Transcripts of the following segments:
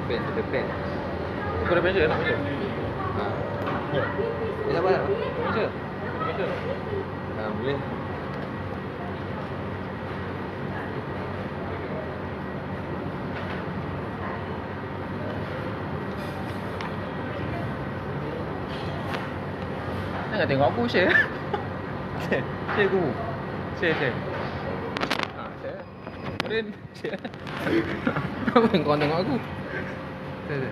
pen, ada pen. Kau ada measure nak measure? Ha. Ya. Dia sabar lah. Measure. Measure. Ha, boleh. Jangan tengok aku share. Share aku. Share. Ha, share. Kemudian share. Apa yang kau tengok aku? Share.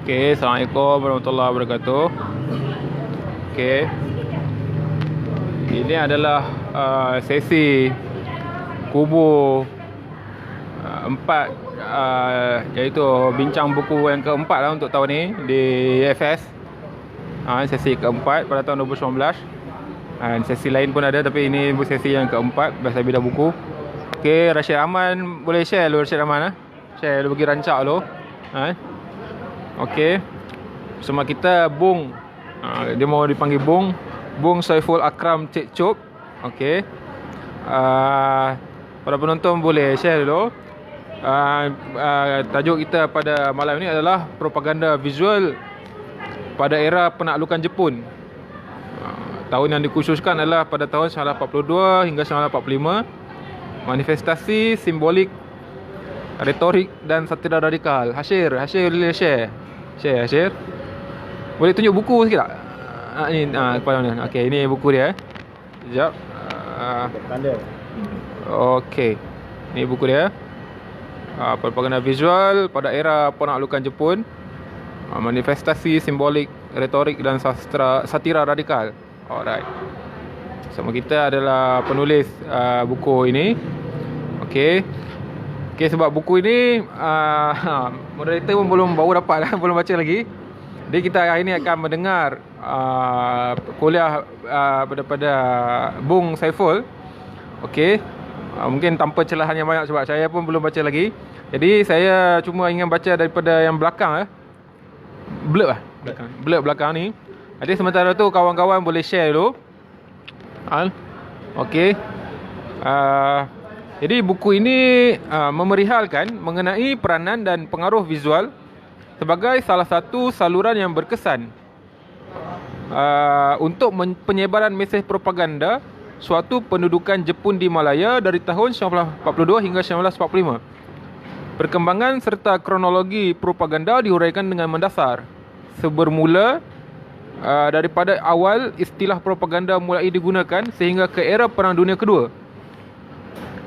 Okay, Assalamualaikum warahmatullahi wabarakatuh. Okay, ini adalah sesi kubur 4, iaitu bincang buku yang keempat lah untuk tahun ni di FS. Sesi keempat pada tahun 2019. Sesi lain pun ada, tapi ini sesi yang keempat bahasa bidang buku. Okay, Rashid Aman, boleh share dulu Rashid Aman. Share dulu, bagi rancak dulu. Okey. Bersama kita Bung. Dia mau dipanggil Bung. Bung Saiful Akram Cik Chop. Okey. Para penonton boleh share dulu. Tajuk kita pada malam ini adalah propaganda visual pada era penaklukan Jepun. Tahun yang dikhususkan adalah pada tahun 1942 hingga 1945. Manifestasi, simbolik, retorik dan satira radikal. Hashir boleh share. Hashir. Boleh tunjuk buku sikit tak? Ni kepada mana? Okey, ini buku dia. Sekejap. Tanda. Okey. Ni buku dia. Propaganda visual pada era penaklukan Jepun. Manifestasi, simbolik, retorik dan satira radikal. Alright. Sama kita adalah penulis buku ini. Okey. Okay, sebab buku ini moderator pun baru dapat lah, belum baca lagi. Jadi kita hari ini akan mendengar kuliah daripada Bung Saiful. Okey. Mungkin tanpa celahan yang banyak sebab saya pun belum baca lagi. Jadi saya cuma ingin baca daripada yang belakang blurb belakang ni. Jadi sementara tu kawan-kawan boleh share dulu. Okey. Jadi buku ini memerihalkan mengenai peranan dan pengaruh visual sebagai salah satu saluran yang berkesan untuk penyebaran mesej propaganda suatu pendudukan Jepun di Malaya dari tahun 1942 hingga 1945. Perkembangan serta kronologi propaganda diuraikan dengan mendasar. Bermula daripada awal istilah propaganda mulai digunakan sehingga ke era Perang Dunia Kedua.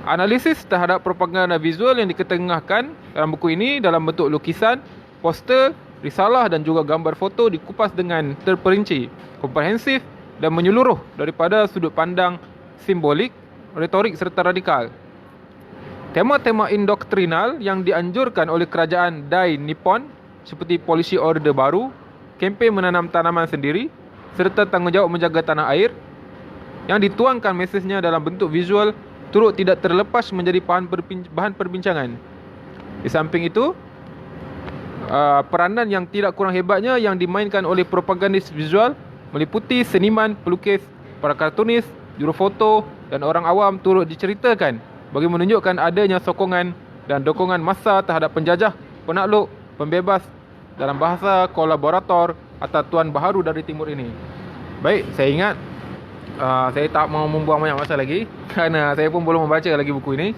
Analisis terhadap propaganda visual yang diketengahkan dalam buku ini dalam bentuk lukisan, poster, risalah dan juga gambar foto dikupas dengan terperinci, komprehensif dan menyeluruh daripada sudut pandang simbolik, retorik serta radikal. Tema-tema indoktrinal yang dianjurkan oleh kerajaan Dai Nippon seperti polisi orde baru, kempen menanam tanaman sendiri serta tanggungjawab menjaga tanah air yang dituangkan mesejnya dalam bentuk visual turut tidak terlepas menjadi bahan perbincangan. Di samping itu, peranan yang tidak kurang hebatnya yang dimainkan oleh propagandis visual meliputi seniman, pelukis, para kartunis, juru foto dan orang awam turut diceritakan bagi menunjukkan adanya sokongan dan dokongan massa terhadap penjajah, penakluk, pembebas dalam bahasa kolaborator atau tuan baharu dari timur ini. Baik, saya ingat saya tak mau membuang banyak masa lagi kerana saya pun belum membaca lagi buku ini.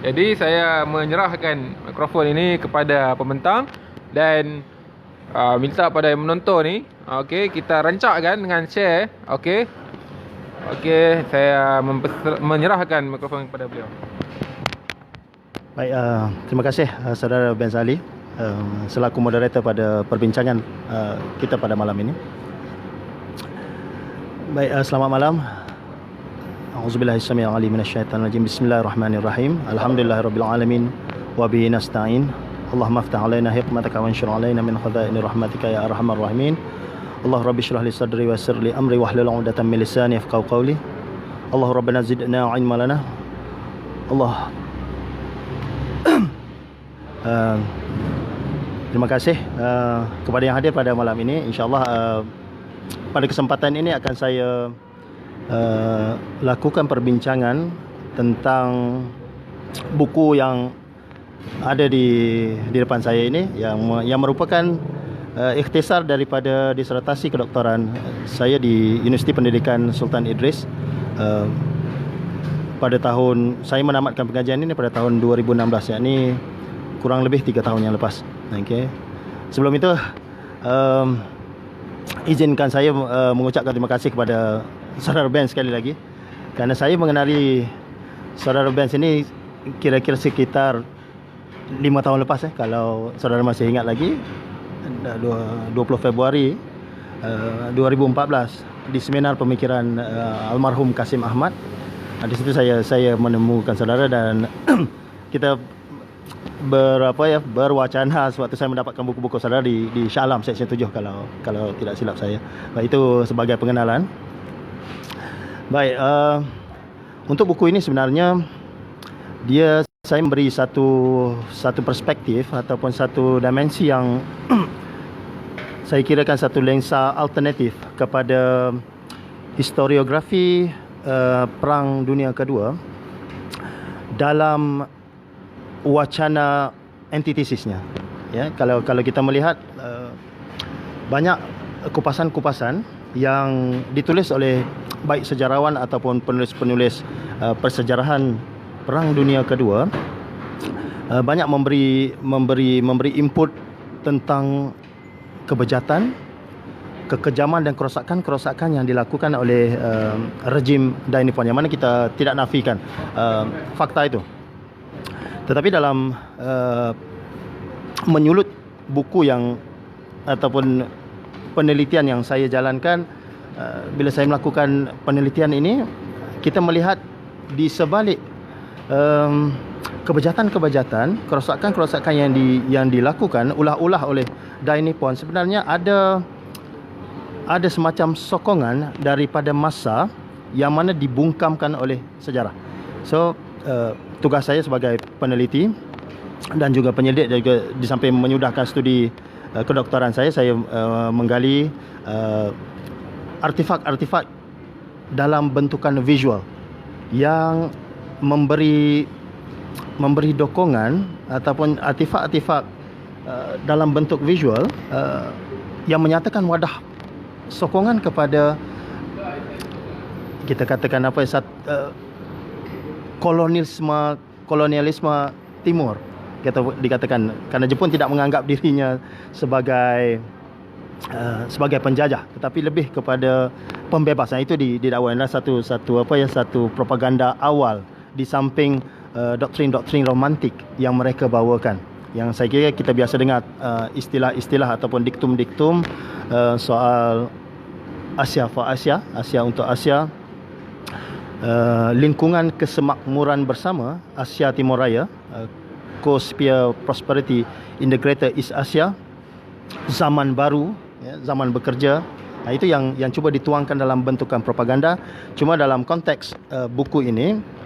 Jadi saya menyerahkan mikrofon ini kepada pembentang dan minta pada yang menonton ni, okey, kita rancakkan dengan share, okey. Okey, saya menyerahkan mikrofon kepada beliau. Baik, terima kasih Saudara Ben Sali selaku moderator pada perbincangan kita pada malam ini. Baik, selamat malam. A'udzubillahi samii'il 'aliim minasyaitonir rajim. Bismillahirrahmanirrahim. Alhamdulillahirabbil alamin wa bihi nasta'in. Allahumma iftah 'alaina hikmataka wa anshur 'alaina min khaza'ini rahmatika ya arhamar rahimin. Allah rabbi shrah li sadri wa yassir li amri wahlul 'uqdatam min lisani yafqahu qawli. Allah rabbana zidna 'ilma lana. Allah terima kasih kepada yang hadir pada malam ini. InsyaAllah pada kesempatan ini akan saya lakukan perbincangan tentang buku yang ada di depan saya ini, yang merupakan ikhtisar daripada disertasi kedoktoran saya di Universiti Pendidikan Sultan Idris. Pada tahun saya menamatkan pengajian ini pada tahun 2016, yakni kurang lebih 3 tahun yang lepas. Okey. Sebelum itu izinkan saya mengucapkan terima kasih kepada Saudara Ben sekali lagi, kerana saya mengenali Saudara Ben ini kira-kira sekitar 5 tahun lepas, kalau saudara masih ingat lagi, 20 Februari 2014 di seminar pemikiran almarhum Kasim Ahmad. Di situ saya menemukan saudara dan kita berwacana sewaktu saya mendapatkan buku-buku saudara di Shah Alam Seksyen 7 kalau tidak silap saya. Baik, itu sebagai pengenalan. Baik, untuk buku ini sebenarnya saya memberi satu perspektif ataupun satu dimensi yang saya kirakan satu lensa alternatif kepada historiografi Perang Dunia Kedua dalam wacana antitesisnya. Ya, kalau kita melihat banyak kupasan-kupasan yang ditulis oleh baik sejarawan ataupun penulis-penulis persejarahan Perang Dunia Kedua, banyak memberi input tentang kebejatan, kekejaman dan kerosakan yang dilakukan oleh rejim Dai Nippon, yang mana kita tidak nafikan fakta itu. Tetapi dalam menyulut buku ataupun penelitian yang saya jalankan, bila saya melakukan penelitian ini, kita melihat di sebalik kebejatan-kebejatan, kerosakan-kerosakan yang dilakukan ulah-ulah oleh Dai Nippon, sebenarnya ada semacam sokongan daripada masa yang mana dibungkamkan oleh sejarah. So, tugas saya sebagai peneliti dan juga penyelidik, juga di samping menyudahkan studi kedoktoran saya menggali artifak-artifak dalam bentukan visual yang memberi dokongan ataupun artifak-artifak dalam bentuk visual yang menyatakan wadah sokongan kepada, kita katakan kolonialisme timur, dikatakan, kerana Jepun tidak menganggap dirinya sebagai penjajah, tetapi lebih kepada pembebasan. Itu didakwakan satu propaganda awal di samping doktrin-doktrin romantik yang mereka bawakan, yang saya kira kita biasa dengar istilah-istilah ataupun diktum-diktum soal Asia for Asia, Asia untuk Asia, lingkungan kesemakmuran bersama Asia Timur Raya, Co-Sphere Prosperity in the Greater East Asia, zaman baru, zaman bekerja. Itu yang cuba dituangkan dalam bentukan propaganda. Cuma dalam konteks buku ini,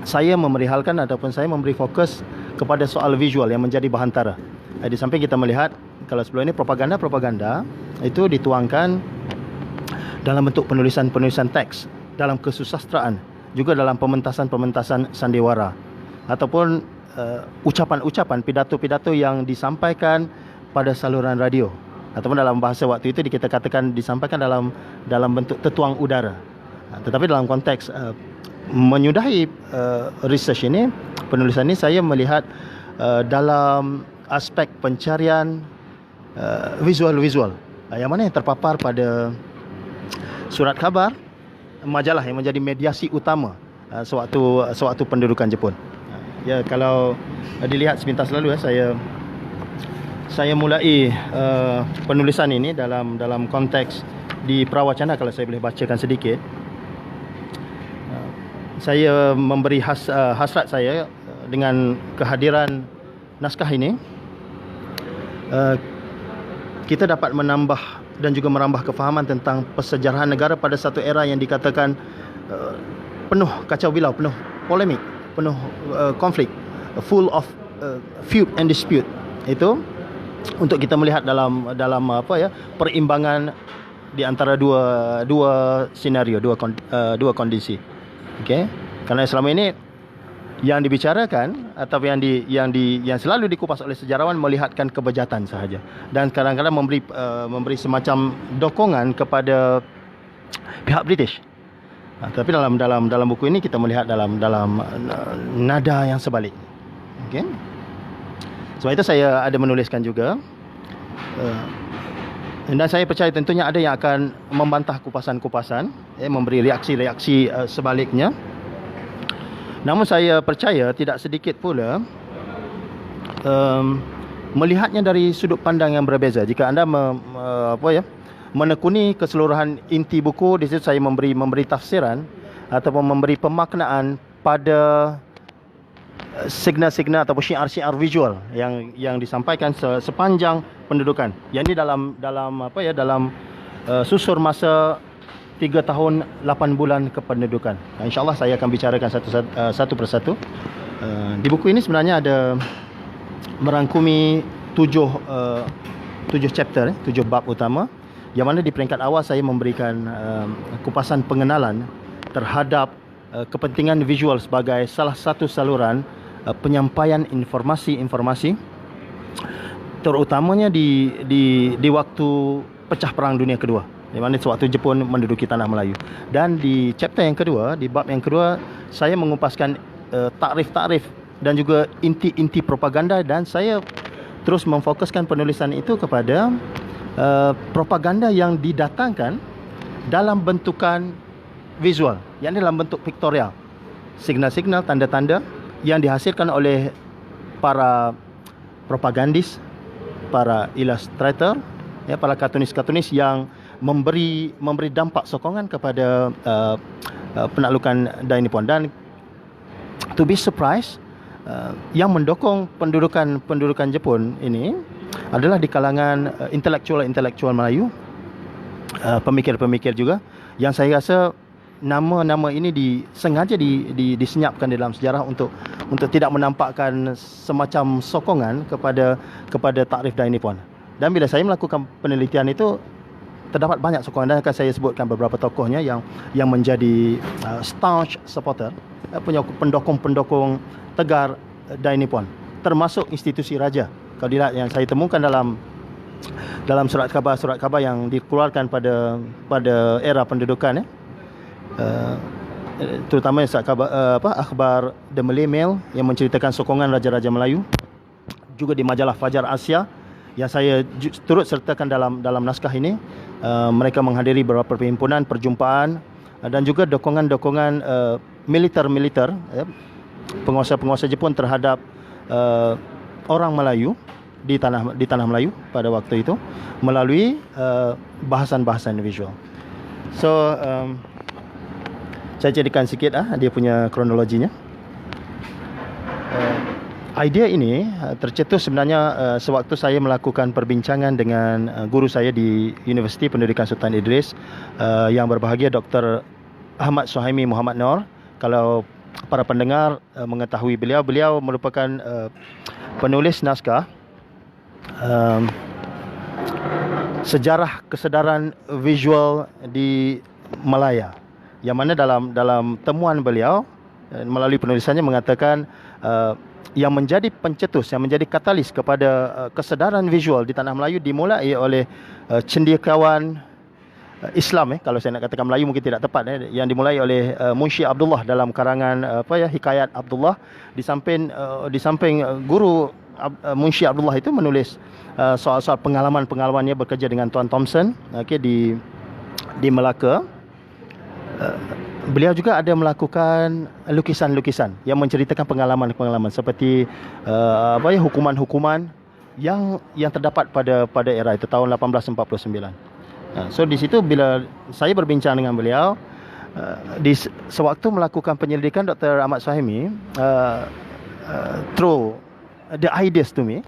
saya memerihalkan ataupun saya memberi fokus kepada soal visual yang menjadi bahantara. Di samping kita melihat, kalau sebelum ini propaganda itu dituangkan dalam bentuk penulisan teks, dalam kesusastraan, juga dalam pementasan sandiwara, ataupun ucapan-ucapan, pidato-pidato yang disampaikan pada saluran radio, ataupun dalam bahasa waktu itu kita katakan disampaikan dalam bentuk tetuang udara. Tetapi dalam konteks menyudahi research ini, penulisan ini, saya melihat dalam aspek pencarian visual-visual yang mana yang terpapar pada surat khabar majalah yang menjadi mediasi utama sewaktu pendudukan Jepun. Ya, kalau dilihat sepintas lalu saya mulai penulisan ini dalam konteks di Prawacana. Kalau saya boleh bacakan sedikit, saya memberi hasrat saya dengan kehadiran naskah ini, kita dapat menambah dan juga merambah kefahaman tentang persejarahan negara pada satu era yang dikatakan penuh kacau bilau, penuh polemik, penuh konflik, full of feud and dispute. Itu untuk kita melihat dalam perimbangan di antara dua senario, dua kondisi. Okey, kerana selama ini yang dibicarakan atau yang selalu dikupas oleh sejarawan melihatkan kebejatan sahaja, dan kadang-kadang memberi semacam dokongan kepada pihak British. Tapi dalam buku ini kita melihat dalam nada yang sebalik. Okey. Sebab itu saya ada menuliskan juga, dan saya percaya tentunya ada yang akan membantah kupasan-kupasan, memberi reaksi-reaksi sebaliknya. Namun saya percaya tidak sedikit pula melihatnya dari sudut pandang yang berbeza. Jika anda menekuni keseluruhan inti buku, di situ saya memberi tafsiran ataupun memberi pemaknaan pada signal-signal ataupun syiar-syiar visual yang disampaikan sepanjang pendudukan. Yang ini dalam susur masa 3 tahun 8 bulan kependudukan. InsyaAllah saya akan bicarakan satu persatu. Di buku ini sebenarnya ada merangkumi 7 chapter, 7 bab utama, yang mana di peringkat awal saya memberikan kupasan pengenalan terhadap kepentingan visual sebagai salah satu saluran penyampaian informasi-informasi, terutamanya di waktu pecah perang dunia kedua, di mana sewaktu Jepun menduduki tanah Melayu. Dan di chapter yang kedua, di bab yang kedua, saya mengupaskan takrif-takrif dan juga inti-inti propaganda, dan saya terus memfokuskan penulisan itu kepada propaganda yang didatangkan dalam bentukan visual, yang dalam bentuk pictorial, signal-signal, tanda-tanda yang dihasilkan oleh para propagandis, para ilustrator, para kartunis-kartunis yang memberi dampak sokongan kepada penaklukan Dai Nippon. Dan to be surprised, yang mendukung pendudukan Jepun ini adalah di kalangan intelektual Melayu, pemikir-pemikir juga, yang saya rasa nama-nama ini sengaja disenyapkan dalam sejarah untuk tidak menampakkan semacam sokongan kepada takrif Dai Nippon. Dan bila saya melakukan penelitian itu, terdapat banyak sokongan, dan akan saya sebutkan beberapa tokohnya yang menjadi staunch supporter, punya pendukung tegar Dai Nippon, termasuk institusi raja. Kalau dilihat yang saya temukan dalam surat khabar yang dikeluarkan pada era pendudukan, terutama surat khabar akhbar The Malay Mail yang menceritakan sokongan raja-raja Melayu, juga di majalah Fajar Asia yang saya turut sertakan dalam naskah ini. Mereka menghadiri beberapa perhimpunan, perjumpaan, dan juga dokongan-dokongan militer, penguasa-penguasa Jepun terhadap orang Melayu di tanah Melayu pada waktu itu melalui bahasan-bahasan visual. So saya jadikan sikit dia punya kronologinya. Idea ini tercetus sebenarnya sewaktu saya melakukan perbincangan dengan guru saya di Universiti Pendidikan Sultan Idris, yang berbahagia Dr. Ahmad Suhaimi Muhammad Noor. Kalau para pendengar mengetahui beliau merupakan penulis naskah sejarah kesedaran visual di Malaya, yang mana dalam temuan beliau melalui penulisannya mengatakan yang menjadi pencetus, yang menjadi katalis kepada kesedaran visual di tanah Melayu dimulai oleh cendekiawan Islam, kalau saya nak katakan Melayu mungkin tidak tepat, yang dimulai oleh Munshi Abdullah dalam karangan Hikayat Abdullah. Di samping guru Munshi Abdullah itu menulis soal-soal pengalaman-pengalamannya bekerja dengan Tuan Thompson, di Melaka. beliau juga ada melakukan lukisan-lukisan yang menceritakan pengalaman-pengalaman seperti hukuman-hukuman yang terdapat pada era itu tahun 1849. So di situ bila saya berbincang dengan beliau sewaktu melakukan penyelidikan, Dr. Ahmad Suhaimi throw the ideas to me,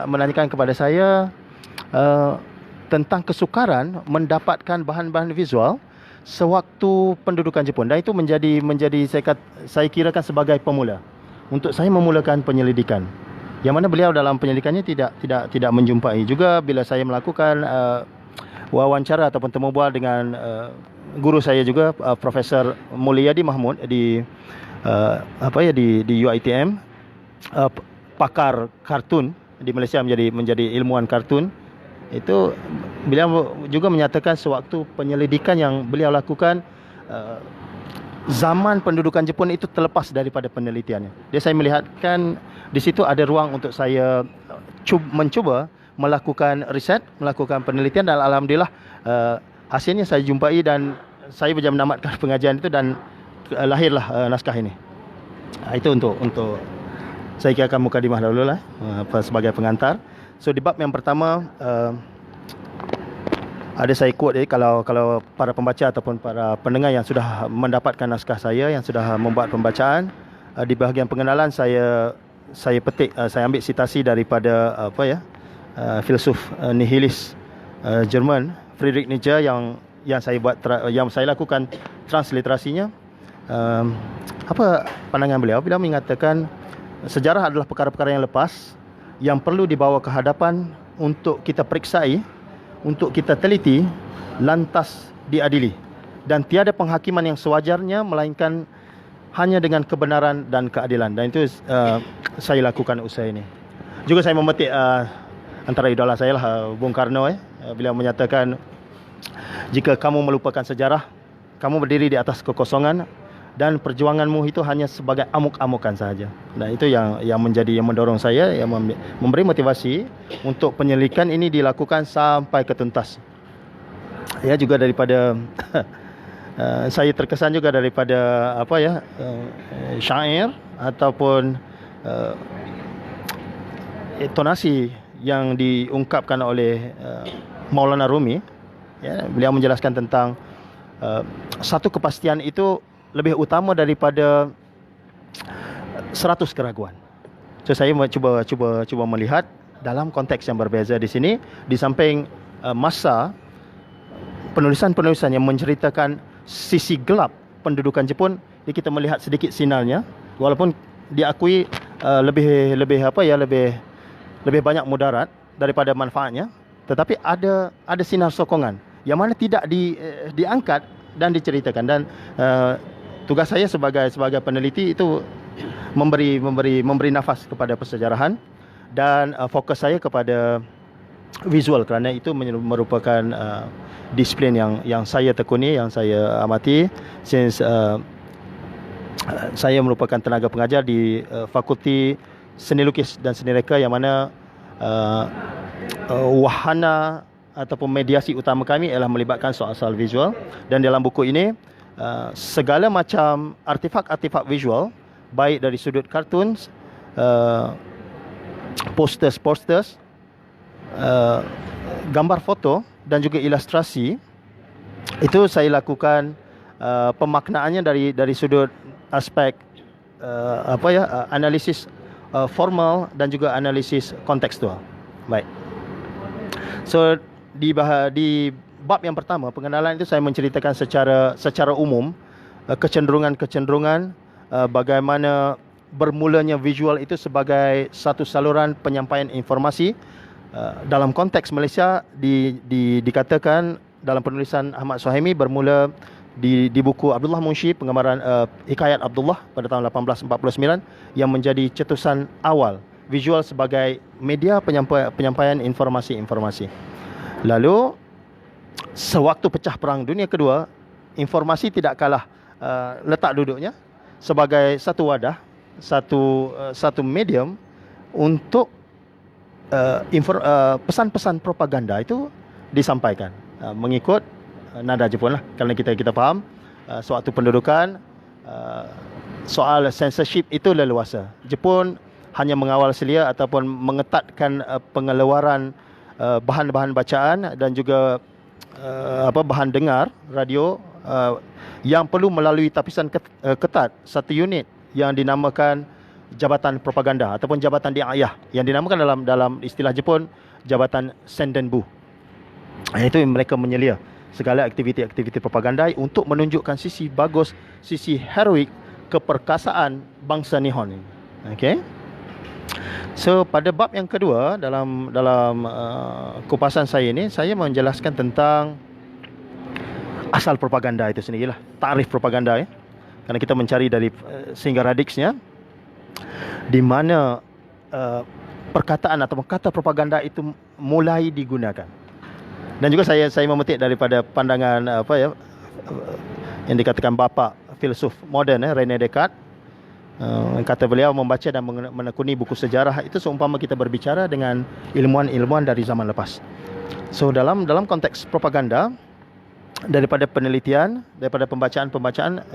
menanyakan kepada saya tentang kesukaran mendapatkan bahan-bahan visual sewaktu pendudukan Jepun, dan itu menjadi saya kirakan sebagai pemula untuk saya memulakan penyelidikan, yang mana beliau dalam penyelidikannya tidak menjumpai. Juga bila saya melakukan wawancara ataupun temu bual dengan guru saya juga, Profesor Mulyadi Mahmud di UiTM, pakar kartun di Malaysia, menjadi ilmuwan kartun. Itu beliau juga menyatakan sewaktu penyelidikan yang beliau lakukan, zaman pendudukan Jepun itu terlepas daripada penelitiannya. Saya melihatkan di situ ada ruang untuk saya mencuba melakukan riset, melakukan penelitian, dan alhamdulillah hasilnya saya jumpai dan saya berjaya menamatkan pengajian itu, dan lahirlah naskah ini. Itu untuk saya kirakan mukadimah dahulu lah sebagai pengantar. So di bab yang pertama ada saya quote kalau para pembaca ataupun para pendengar yang sudah mendapatkan naskah saya, yang sudah membuat pembacaan, di bahagian pengenalan saya petik, saya ambil citasi daripada filsuf nihilis Jerman Friedrich Nietzsche yang saya lakukan transliterasinya. Apa pandangan beliau? Beliau mengatakan sejarah adalah perkara-perkara yang lepas yang perlu dibawa ke hadapan untuk kita periksai, untuk kita teliti, lantas diadili, dan tiada penghakiman yang sewajarnya melainkan hanya dengan kebenaran dan keadilan. Dan itu saya lakukan usaha ini. Juga saya memetik antara idola saya lah, Bung Karno. Beliau menyatakan, jika kamu melupakan sejarah, kamu berdiri di atas kekosongan, dan perjuanganmu itu hanya sebagai amuk-amukan sahaja. Dan itu yang mendorong saya, yang memberi motivasi untuk penyelidikan ini dilakukan sampai ke tuntas. Juga daripada saya terkesan juga daripada syair ataupun tonasi yang diungkapkan oleh Maulana Rumi. Beliau menjelaskan tentang satu kepastian itu lebih utama daripada 100 keraguan. So saya cuba melihat dalam konteks yang berbeza di sini, di samping masa penulisan-penulisan yang menceritakan sisi gelap pendudukan Jepun, kita melihat sedikit sinarnya, walaupun diakui lebih banyak mudarat daripada manfaatnya, tetapi ada sinar sokongan yang mana tidak diangkat dan diceritakan. Dan tugas saya sebagai peneliti itu memberi nafas kepada persejarahan, dan fokus saya kepada visual, kerana itu merupakan disiplin yang saya tekuni, yang saya amati since saya merupakan tenaga pengajar di Fakulti Seni Lukis dan Seni Reka, yang mana wahana ataupun mediasi utama kami ialah melibatkan soal-soal visual. Dan dalam buku ini segala macam artifak-artifak visual, baik dari sudut kartun, posters, gambar foto dan juga ilustrasi, itu saya lakukan pemaknaannya dari sudut aspek analisis formal dan juga analisis kontekstual. Baik. So di bab yang pertama, pengenalan itu saya menceritakan secara umum kecenderungan bagaimana bermulanya visual itu sebagai satu saluran penyampaian informasi. Dalam konteks Malaysia dikatakan dalam penulisan Ahmad Suhaimi bermula di buku Abdullah Munshi, penggambaran Hikayat Abdullah pada tahun 1849, yang menjadi cetusan awal visual sebagai media penyampaian informasi-informasi. Lalu sewaktu pecah Perang Dunia Kedua, informasi tidak kalah letak duduknya sebagai satu wadah, satu medium untuk pesan-pesan propaganda itu disampaikan mengikut nada Jepun lah. Kerana kita faham suatu pendudukan, soal censorship itu leluasa. Jepun hanya mengawal selia ataupun mengetatkan pengeluaran bahan-bahan bacaan dan juga bahan dengar radio yang perlu melalui tapisan ketat, satu unit yang dinamakan Jabatan Propaganda ataupun Jabatan Diayah, yang dinamakan dalam istilah Jepun Jabatan Sendenbu. Itu mereka menyelia segala aktiviti-aktiviti propaganda untuk menunjukkan sisi bagus, sisi heroik keperkasaan bangsa Nihon ini. Okey. So pada bab yang kedua dalam kupasan saya ini, saya menjelaskan tentang asal propaganda itu sendirilah, tarikh propaganda ya. Karena kita mencari dari single radix-nya di mana perkataan atau kata propaganda itu mulai digunakan. Dan juga saya memetik daripada pandangan yang dikatakan bapa filsuf moden René Descartes. Kata beliau, membaca dan menekuni buku sejarah itu seumpama kita berbicara dengan ilmuwan-ilmuwan dari zaman lepas. So dalam konteks propaganda, daripada penelitian, daripada pembacaan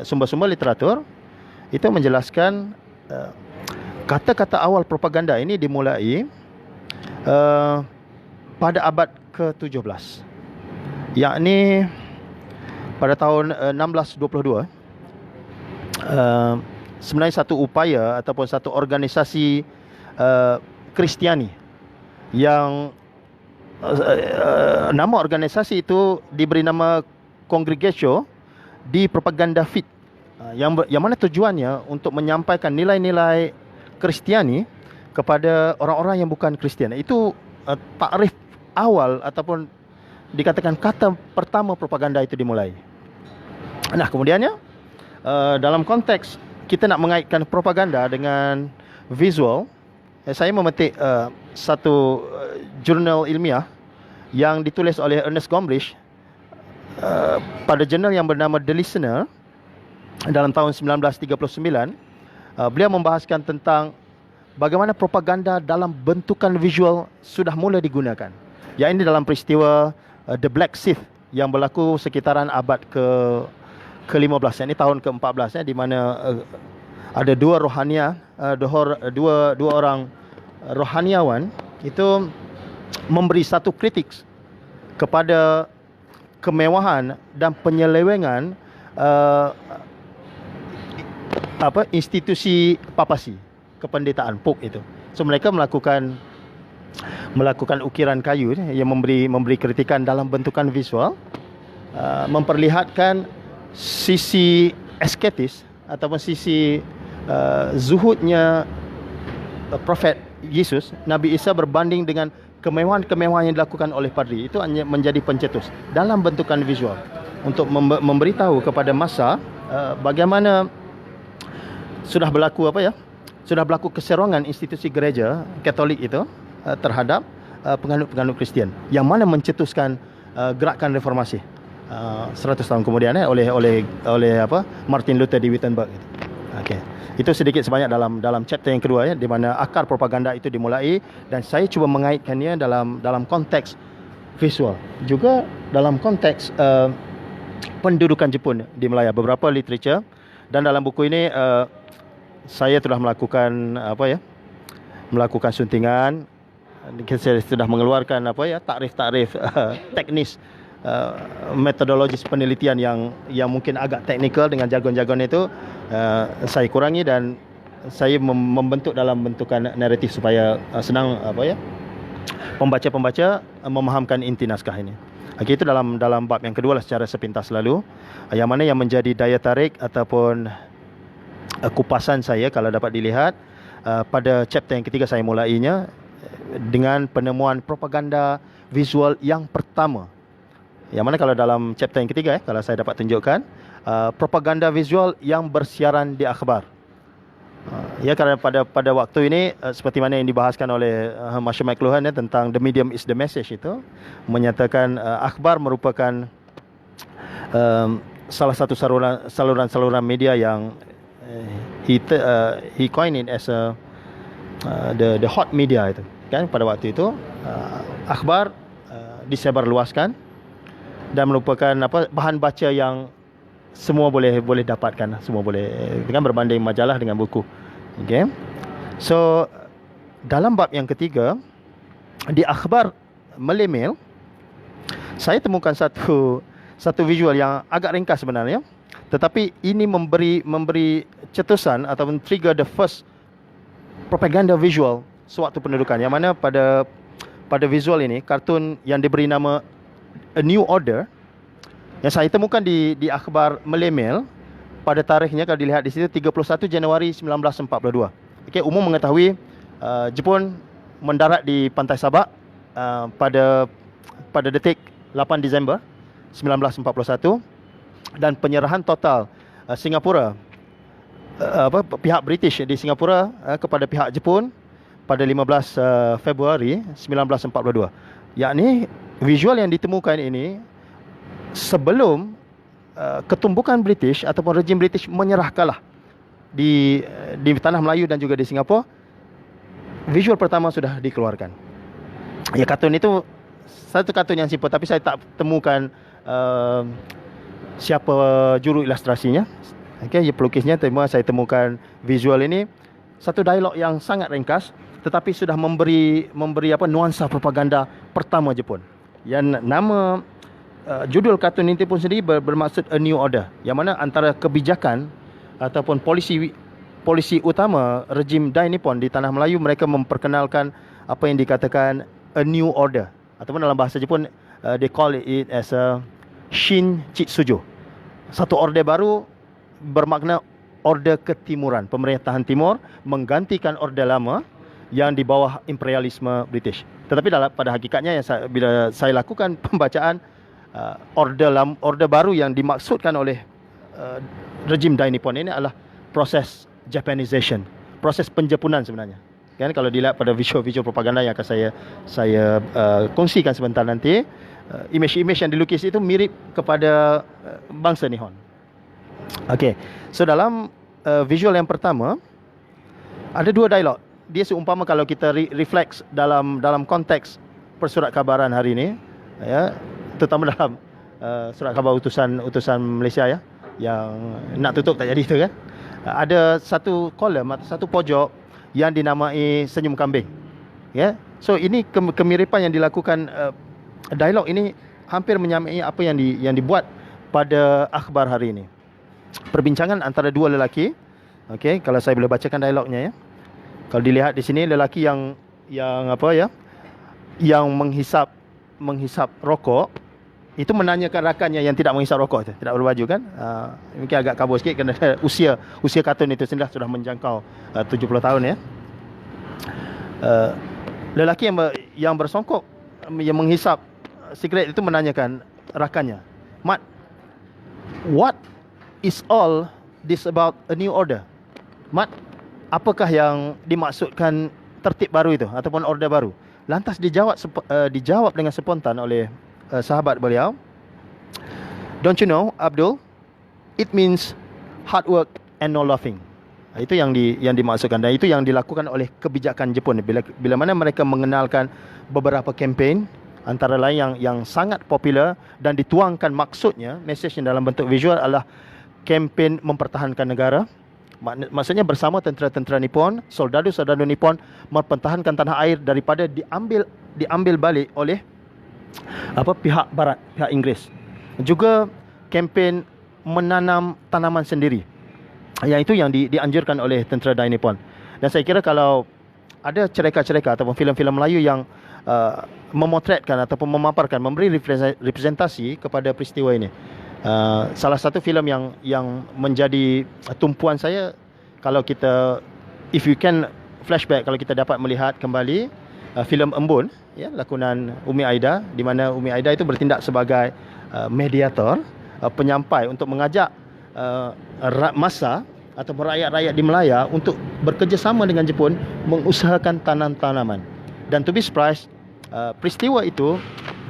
sumber-sumber literatur, itu menjelaskan kata-kata awal propaganda ini dimulai pada abad ke-17, yakni pada tahun 1622. Sebenarnya satu upaya ataupun satu organisasi Kristiani yang nama organisasi itu diberi nama Congregatio di Propaganda Fit, yang mana tujuannya untuk menyampaikan nilai-nilai Kristiani kepada orang-orang yang bukan Kristian. Itu takrif awal ataupun dikatakan kata pertama propaganda itu dimulai. Nah, kemudiannya dalam konteks kita nak mengaitkan propaganda dengan visual, saya memetik satu jurnal ilmiah yang ditulis oleh Ernest Gombrich pada jurnal yang bernama The Listener dalam tahun 1939. Beliau membahaskan tentang bagaimana propaganda dalam bentukan visual sudah mula digunakan. Yang ini dalam peristiwa The Black Sith yang berlaku sekitaran abad ke-15, ini tahun ke-14 di mana ada dua orang rohaniawan itu memberi satu kritik kepada kemewahan dan penyelewengan institusi papasi, kependetaan Pope itu. So mereka melakukan ukiran kayu yang memberi kritikan dalam bentukan visual, memperlihatkan sisi asketis ataupun sisi zuhudnya Prophet Yesus, Nabi Isa, berbanding dengan kemewahan-kemewahan yang dilakukan oleh padri. Itu hanya menjadi pencetus dalam bentukan visual untuk memberitahu kepada massa bagaimana sudah berlaku keserongan institusi gereja Katolik itu terhadap penganut-penganut Kristian, yang mana mencetuskan gerakan reformasi 100 tahun kemudian oleh Martin Luther di Wittenberg. Okey. Itu sedikit sebanyak dalam chapter yang kedua di mana akar propaganda itu dimulai, dan saya cuba mengaitkannya dalam konteks visual, juga dalam konteks pendudukan Jepun di Malaya, beberapa literature, dan dalam buku ini saya telah melakukan suntingan. Saya sudah mengeluarkan takrif-takrif teknis, metodologis penelitian yang mungkin agak teknikal dengan jargon-jargon itu, saya kurangi dan saya membentuk dalam bentukan naratif supaya senang pembaca-pembaca memahamkan inti naskah ini. Okey, itu dalam bab yang kedua lah secara sepintas lalu, yang mana yang menjadi daya tarik ataupun kupasan saya kalau dapat dilihat pada chapter yang ketiga. Saya mulainya dengan penemuan propaganda visual yang pertama, yang mana kalau dalam chapter yang ketiga kalau saya dapat tunjukkan, propaganda visual yang bersiaran di akhbar. Ya, kerana pada waktu ini seperti mana yang dibahaskan oleh Marshall McLuhan tentang the medium is the message, itu menyatakan akhbar merupakan salah satu saluran media yang he coined it as the hot media itu kan. Pada waktu itu akhbar disebarluaskan dan merupakan bahan baca yang semua boleh dapatkan, semua boleh, dengan berbanding majalah dengan buku. Okay. So dalam bab yang ketiga, di akhbar Malay Mail, saya temukan satu visual yang agak ringkas sebenarnya, tetapi ini memberi cetusan ataupun trigger the first propaganda visual sewaktu pendudukan, yang mana pada visual ini, kartun yang diberi nama A New Order, yang saya temukan di akhbar Malay Mail pada tarikhnya, kalau dilihat di situ 31 Januari 1942. Okey, umum mengetahui Jepun mendarat di pantai Sabak pada detik 8 Disember 1941, dan penyerahan total Singapura, pihak British di Singapura kepada pihak Jepun pada 15 Februari 1942. Yakni visual yang ditemukan ini sebelum ketumbukan British ataupun rejim British menyerah kalah di tanah Melayu dan juga di Singapura. Visual pertama sudah dikeluarkan. Ya, kartun itu satu kartun yang simple, tapi saya tak temukan siapa juru ilustrasinya. Okey, pelukisnya, saya temukan visual ini, satu dialog yang sangat ringkas, tetapi sudah memberi nuansa propaganda pertama Jepun. Yang nama judul kartun ini pun sendiri bermaksud A New Order, yang mana antara kebijakan ataupun polisi utama rejim Dai Nippon di tanah Melayu, mereka memperkenalkan apa yang dikatakan A New Order, ataupun dalam bahasa Jepun they call it as a Shin Chitsujo. Satu orde baru bermakna orde ketimuran, pemerintahan timur menggantikan orde lama yang di bawah imperialisme British. Tetapi pada hakikatnya, bila saya lakukan pembacaan, orde baru yang dimaksudkan oleh rejim Dai Nippon ini adalah proses Japanization, proses penjepunan sebenarnya. Kan, kalau dilihat pada visual propaganda yang akan saya kongsikan sebentar nanti, image-image yang dilukis itu mirip kepada bangsa Nihon. Okey, so dalam visual yang pertama ada dua dialog. Dia seumpama kalau kita refleks dalam konteks persurat kabaran hari ini, ya, terutama dalam surat khabar utusan Malaysia, ya, yang nak tutup tak jadi tu kan. Ada satu kolom atau satu pojok yang dinamai senyum kambing. Ya. So ini kemiripan yang dilakukan, dialog ini hampir menyamai apa yang dibuat pada akhbar hari ini. Perbincangan antara dua lelaki. Okey, kalau saya boleh bacakan dialognya, ya. Kalau dilihat di sini, lelaki yang menghisap rokok itu menanyakan rakannya yang tidak menghisap rokok itu, tidak berbaju kan. Mungkin agak kabur sikit kerana usia kartun itu sudah menjangkau 70 tahun, ya. Lelaki yang bersongkok, yang menghisap sigaret itu menanyakan rakannya, "Mat, what is all this about a new order? Mat, apakah yang dimaksudkan tertib baru itu ataupun order baru?" Lantas dijawab dengan spontan oleh sahabat beliau, "Don't you know, Abdul, it means hard work and no laughing." Itu yang dimaksudkan, dan itu yang dilakukan oleh kebijakan Jepun bila mana mereka mengenalkan beberapa kempen, antara lain yang sangat popular dan dituangkan maksudnya, mesejnya dalam bentuk visual adalah kempen mempertahankan negara. Maksudnya bersama tentera-tentera Nippon, soldado-soldado Nippon mempertahankan tanah air daripada diambil balik oleh pihak barat, pihak Inggeris. Juga kempen menanam tanaman sendiri, yang itu yang dianjurkan oleh tentera Dai Nippon. Dan saya kira kalau ada cereka-cereka ataupun filem-filem Melayu yang memotretkan ataupun memaparkan, memberi representasi kepada peristiwa ini, salah satu filem yang menjadi tumpuan saya, kalau kita, if you can flashback, kalau kita dapat melihat kembali filem Embun, ya, lakonan Umi Aida, di mana Umi Aida itu bertindak sebagai mediator, penyampai untuk mengajak massa ataupun rakyat-rakyat di Melaya untuk bekerjasama dengan Jepun mengusahakan tanam-tanaman. Dan to be surprised, peristiwa itu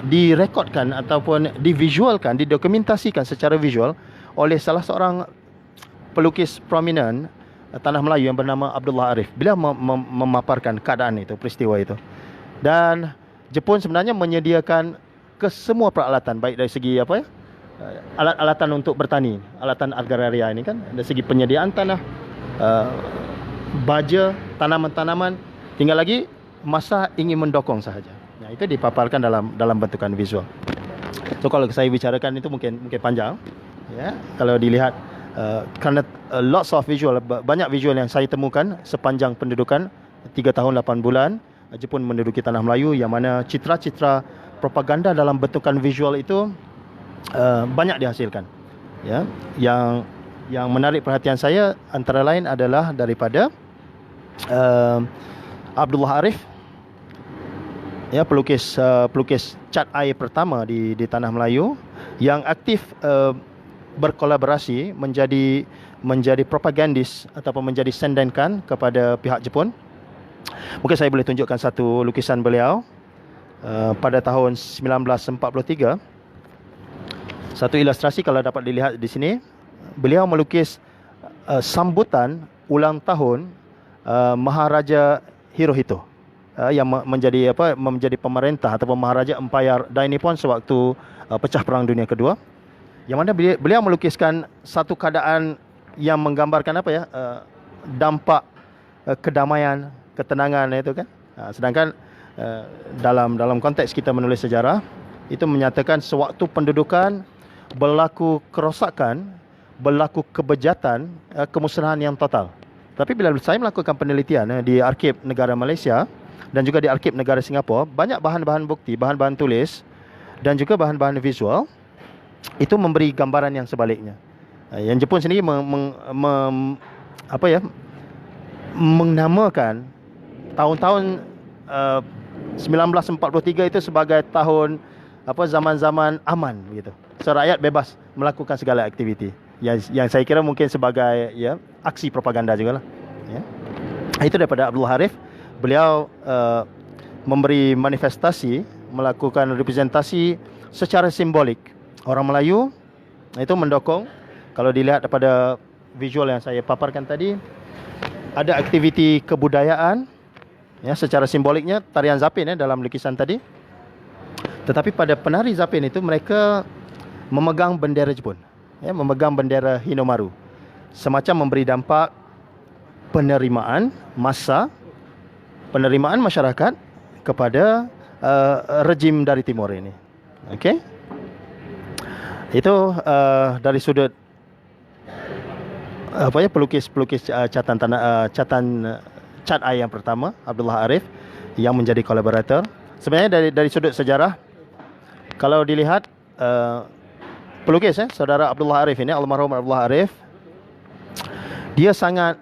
direkodkan ataupun divisualkan, didokumentasikan secara visual oleh salah seorang pelukis prominent tanah Melayu yang bernama Abdullah Arif. Beliau memaparkan keadaan itu, peristiwa itu. Dan Jepun sebenarnya menyediakan kesemua peralatan, baik dari segi alat-alatan untuk bertani, alatan agraria ini kan, dari segi penyediaan tanah, baja, tanaman-tanaman, tinggal lagi masa ingin mendokong sahaja. Ya, itu dipaparkan dalam bentukan visual. So kalau saya bicarakan itu mungkin panjang, ya. Kalau dilihat kerana lots of visual, banyak visual yang saya temukan sepanjang pendudukan 3 tahun 8 bulan Jepun menduduki tanah Melayu, yang mana citra-citra propaganda dalam bentukan visual itu banyak dihasilkan. Ya, yang menarik perhatian saya antara lain adalah daripada Abdullah Arif, ya, pelukis cat air pertama di tanah Melayu, yang aktif berkolaborasi menjadi propagandis ataupun menjadi sendenkan kepada pihak Jepun. Mungkin saya boleh tunjukkan satu lukisan beliau pada tahun 1943. Satu ilustrasi kalau dapat dilihat di sini, beliau melukis sambutan ulang tahun Maharaja Hirohito, yang menjadi pemerintah ataupun Maharaja Empire Dai Nippon sewaktu pecah Perang Dunia Kedua. Yang mana beliau melukiskan satu keadaan yang menggambarkan dampak kedamaian, ketenangan itu kan. Sedangkan dalam konteks kita menulis sejarah, itu menyatakan sewaktu pendudukan berlaku kerosakan, berlaku kebejatan, kemusnahan yang total. Tapi bila saya melakukan penelitian di Arsip Negara Malaysia dan juga di Arsip Negara Singapura, banyak bahan-bahan bukti, bahan-bahan tulis dan juga bahan-bahan visual itu memberi gambaran yang sebaliknya. Yang Jepun sendiri menamakan tahun-tahun 1943 itu sebagai tahun zaman-zaman aman begitu. So rakyat bebas melakukan segala aktiviti. Yang saya kira mungkin sebagai aksi propaganda jugalah. Ya. Itu daripada Abdullah Arif. Beliau memberi manifestasi, melakukan representasi secara simbolik. Orang Melayu itu mendokong. Kalau dilihat daripada visual yang saya paparkan tadi, ada aktiviti kebudayaan, ya, secara simboliknya tarian zapin dalam lukisan tadi. Tetapi pada penari zapin itu mereka memegang bendera Jepun, ya, memegang bendera Hinomaru, semacam memberi dampak penerimaan masyarakat kepada rejim dari timur ini. Okey, itu dari sudut pelukis cat air yang pertama, Abdullah Arif, yang menjadi kolaborator. Sebenarnya dari sudut sejarah, kalau dilihat pelukis saudara Abdullah Arif ini, almarhum Abdullah Arif, dia sangat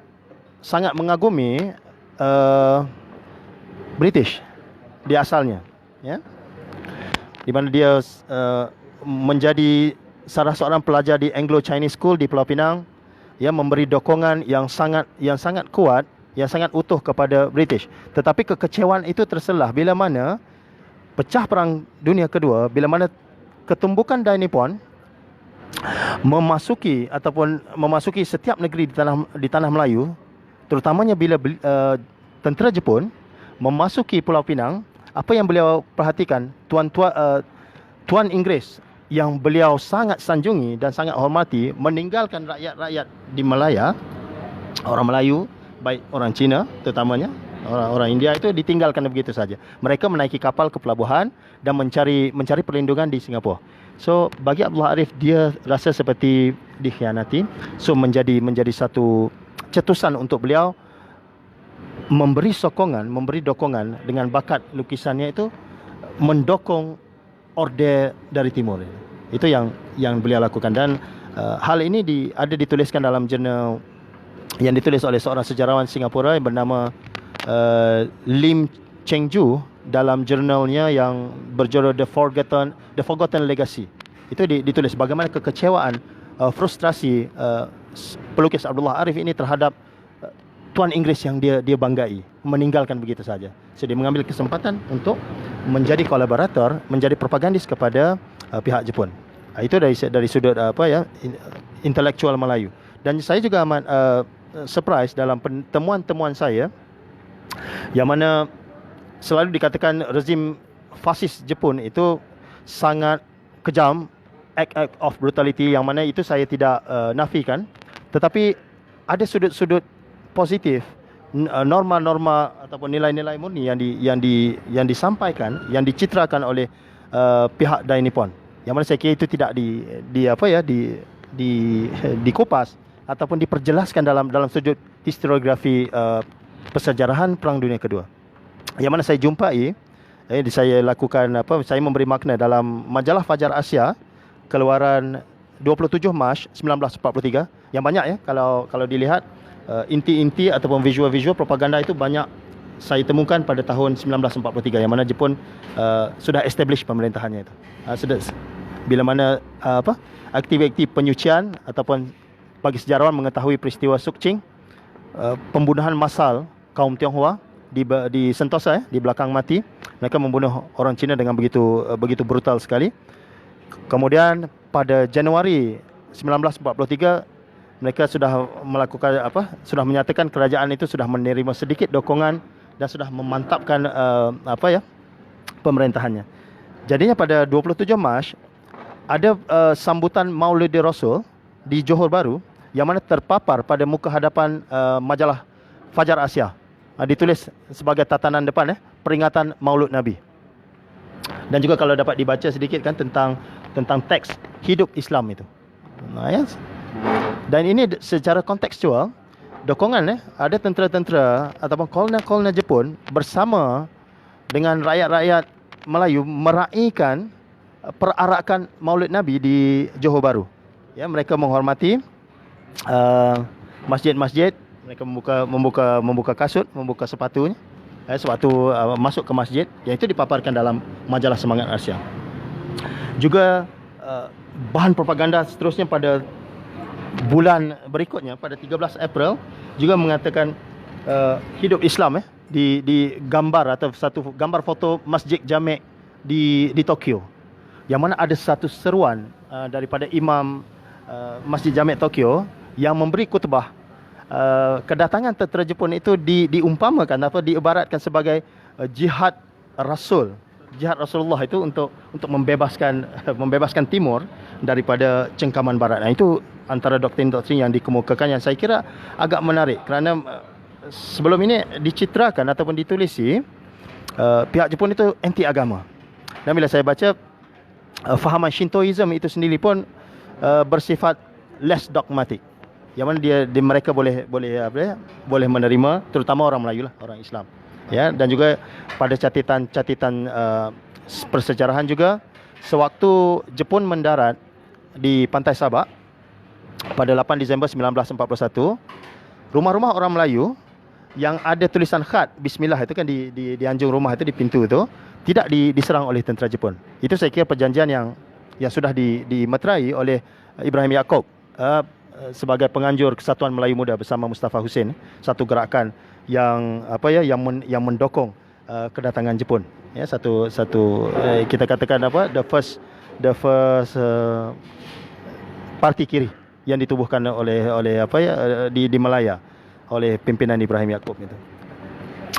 mengagumi British di asalnya, ya, di mana dia menjadi salah seorang pelajar di Anglo Chinese School di Pulau Pinang, yang memberi dokongan yang sangat kuat, yang sangat utuh kepada British. Tetapi kekecewaan itu terselah bila mana pecah Perang Dunia Kedua, bila mana ketumbukan Dai Nippon memasuki setiap negeri di tanah Melayu, terutamanya bila tentera Jepun memasuki Pulau Pinang. Apa yang beliau perhatikan, Tuan Inggeris yang beliau sangat sanjungi dan sangat hormati, meninggalkan rakyat-rakyat di Malaya, orang Melayu, baik orang Cina terutamanya, orang India, itu ditinggalkan begitu saja. Mereka menaiki kapal ke pelabuhan dan mencari perlindungan di Singapura. So bagi Abdullah Arif, dia rasa seperti dikhianati. So menjadi satu cetusan untuk beliau memberi dokongan dengan bakat lukisannya itu, mendokong Orde dari Timur. Itu yang beliau lakukan. Dan hal ini ada dituliskan dalam jurnal yang ditulis oleh seorang sejarawan Singapura yang bernama Lim Cheng-ju, dalam jurnalnya yang berjudul The Forgotten Legacy. Itu ditulis bagaimana kekecewaan, frustrasi pelukis Abdullah Arif ini terhadap Tuan Inggeris yang dia banggai, meninggalkan begitu saja. So dia mengambil kesempatan untuk menjadi kolaborator, menjadi propagandis kepada pihak Jepun. Itu dari sudut intelektual Melayu. Dan saya juga amat surprise dalam temuan saya, yang mana selalu dikatakan rezim fasis Jepun itu sangat kejam, act of brutality yang mana itu saya tidak nafikan, tetapi ada sudut-sudut positif, norma-norma ataupun nilai-nilai murni yang disampaikan, yang dicitrakan oleh pihak Dai Nippon. Yang mana saya kira itu tidak dikupas ataupun diperjelaskan dalam sudut historiografi persejarahan Perang Dunia Kedua. Yang mana saya jumpai, saya lakukan saya memberi makna dalam majalah Fajar Asia keluaran 27 Mac 1943 yang banyak ya, kalau dilihat inti-inti ataupun visual-visual propaganda itu banyak saya temukan pada tahun 1943 yang mana Jepun sudah establish pemerintahannya itu. Bila mana aktiviti penyucian ataupun bagi sejarawan mengetahui peristiwa Sukching, pembunuhan massal kaum Tionghoa di Sentosa di belakang mati. Mereka membunuh orang Cina dengan begitu brutal sekali. Kemudian pada Januari 1943 mereka sudah melakukan sudah menyatakan kerajaan itu sudah menerima sedikit dokongan dan sudah memantapkan pemerintahannya. Jadinya pada 27 Mac ada sambutan Maulid Rasul di Johor Bahru yang mana terpapar pada muka hadapan majalah Fajar Asia. Ditulis sebagai tatanan depan peringatan Maulud Nabi. Dan juga kalau dapat dibaca sedikit kan tentang teks hidup Islam itu. Dan ini secara kontekstual dokongan ada tentera-tentera ataupun kolonel-kolonel Jepun bersama dengan rakyat-rakyat Melayu meraihkan perarakan Maulid Nabi di Johor Bahru. Ya, mereka menghormati masjid-masjid, mereka membuka kasut, membuka sepatunya, sepatu masuk ke masjid, yang itu dipaparkan dalam majalah Semangat Asia. Juga bahan propaganda seterusnya pada bulan berikutnya pada 13 April juga mengatakan hidup Islam di gambar atau satu gambar foto Masjid Jamek di Tokyo, yang mana ada satu seruan daripada imam Masjid Jamek Tokyo yang memberi khutbah. Kedatangan tentera Jepun itu diumpamakan diibaratkan sebagai jihad Rasul. Jihad Rasulullah itu untuk membebaskan Timur daripada cengkaman Barat. Nah, itu antara doktrin-doktrin yang dikemukakan yang saya kira agak menarik kerana sebelum ini dicitrakan ataupun ditulisi pihak Jepun itu anti agama. Dan bila saya baca fahaman Shintoism itu sendiri pun bersifat less dogmatic. Yang mana mereka boleh menerima, terutama orang Melayu lah, orang Islam. Ya, dan juga pada catatan persejarahan juga sewaktu Jepun mendarat di Pantai Sabak pada 8 Disember 1941, rumah-rumah orang Melayu yang ada tulisan khat bismillah itu kan di anjung rumah itu, di pintu itu, tidak diserang oleh tentera Jepun. Itu saya kira perjanjian yang sudah dimeterai oleh Ibrahim Yaakob sebagai penganjur Kesatuan Melayu Muda bersama Mustafa Hussein, satu gerakan yang mendokong kedatangan Jepun. Ya, satu kita katakan the first parti kiri yang ditubuhkan oleh di Malaya oleh pimpinan Ibrahim Yaakob itu.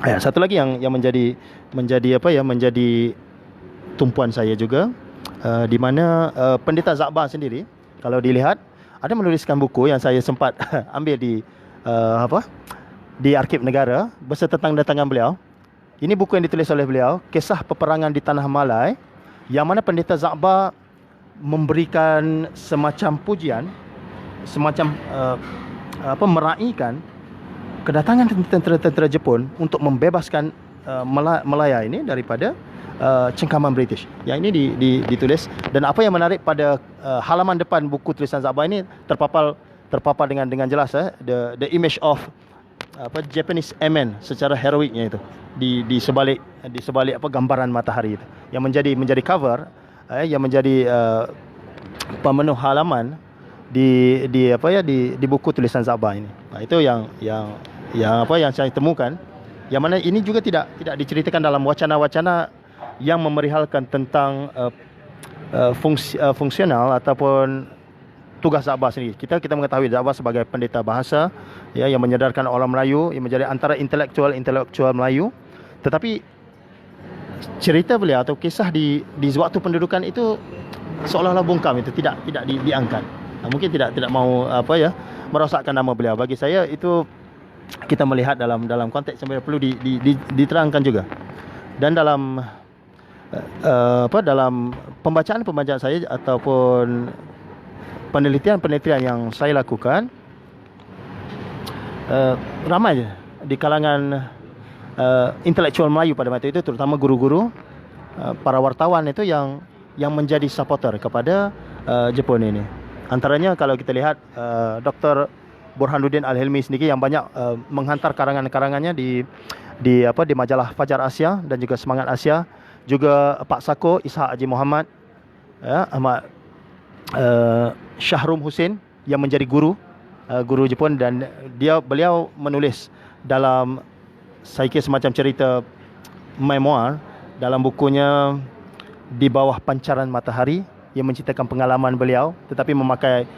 Ya, satu lagi yang menjadi tumpuan saya juga, di mana Pendeta Zakbar sendiri kalau dilihat ada menuliskan buku yang saya sempat ambil di Arsip Negara beserta tanda tangan beliau. Ini buku yang ditulis oleh beliau, Kisah Peperangan di Tanah Malai, yang mana Pendeta Zakbar memberikan semacam pujian, semacam meraihkan kedatangan tentera-tentera Jepun untuk membebaskan Malaya ini daripada cengkaman British. Yang ini ditulis, dan apa yang menarik pada halaman depan buku tulisan Zakbar ini terpapar dengan jelas the image of Japanese airmen secara heroiknya itu di sebalik gambaran matahari itu, yang menjadi cover, yang menjadi pemenuh halaman di buku tulisan Zakbar ini. Nah, itu yang saya temukan, yang mana ini juga tidak diceritakan dalam wacana-wacana yang memerihalkan tentang fungsional ataupun tugas Zakbar sendiri. Kita mengetahui Zakbar sebagai pendeta bahasa, ya, yang menyadarkan orang Melayu, yang menjadi antara intelektual Melayu. Tetapi cerita beliau atau kisah di waktu pendudukan itu seolah-olah bungkam, itu tidak diangkat. Mungkin tidak mau merosakkan nama beliau. Bagi saya itu kita melihat dalam konteks yang perlu diterangkan juga. Dan dalam dalam pembacaan saya ataupun penelitian yang saya lakukan, ramai di kalangan intelektual Melayu pada waktu itu, terutama guru-guru, para wartawan itu yang menjadi supporter kepada Jepun ini. Antaranya kalau kita lihat Dr. Burhanuddin Al-Hilmi sendiri yang banyak menghantar karangan-karangannya di majalah Fajar Asia dan juga Semangat Asia. Juga Pak Sako Ishak Haji Muhammad, Ahmad Syahrum Husin yang menjadi guru Jepun, dan beliau menulis dalam saya kira semacam cerita memoir dalam bukunya Di Bawah Pancaran Matahari, yang menceritakan pengalaman beliau tetapi memakai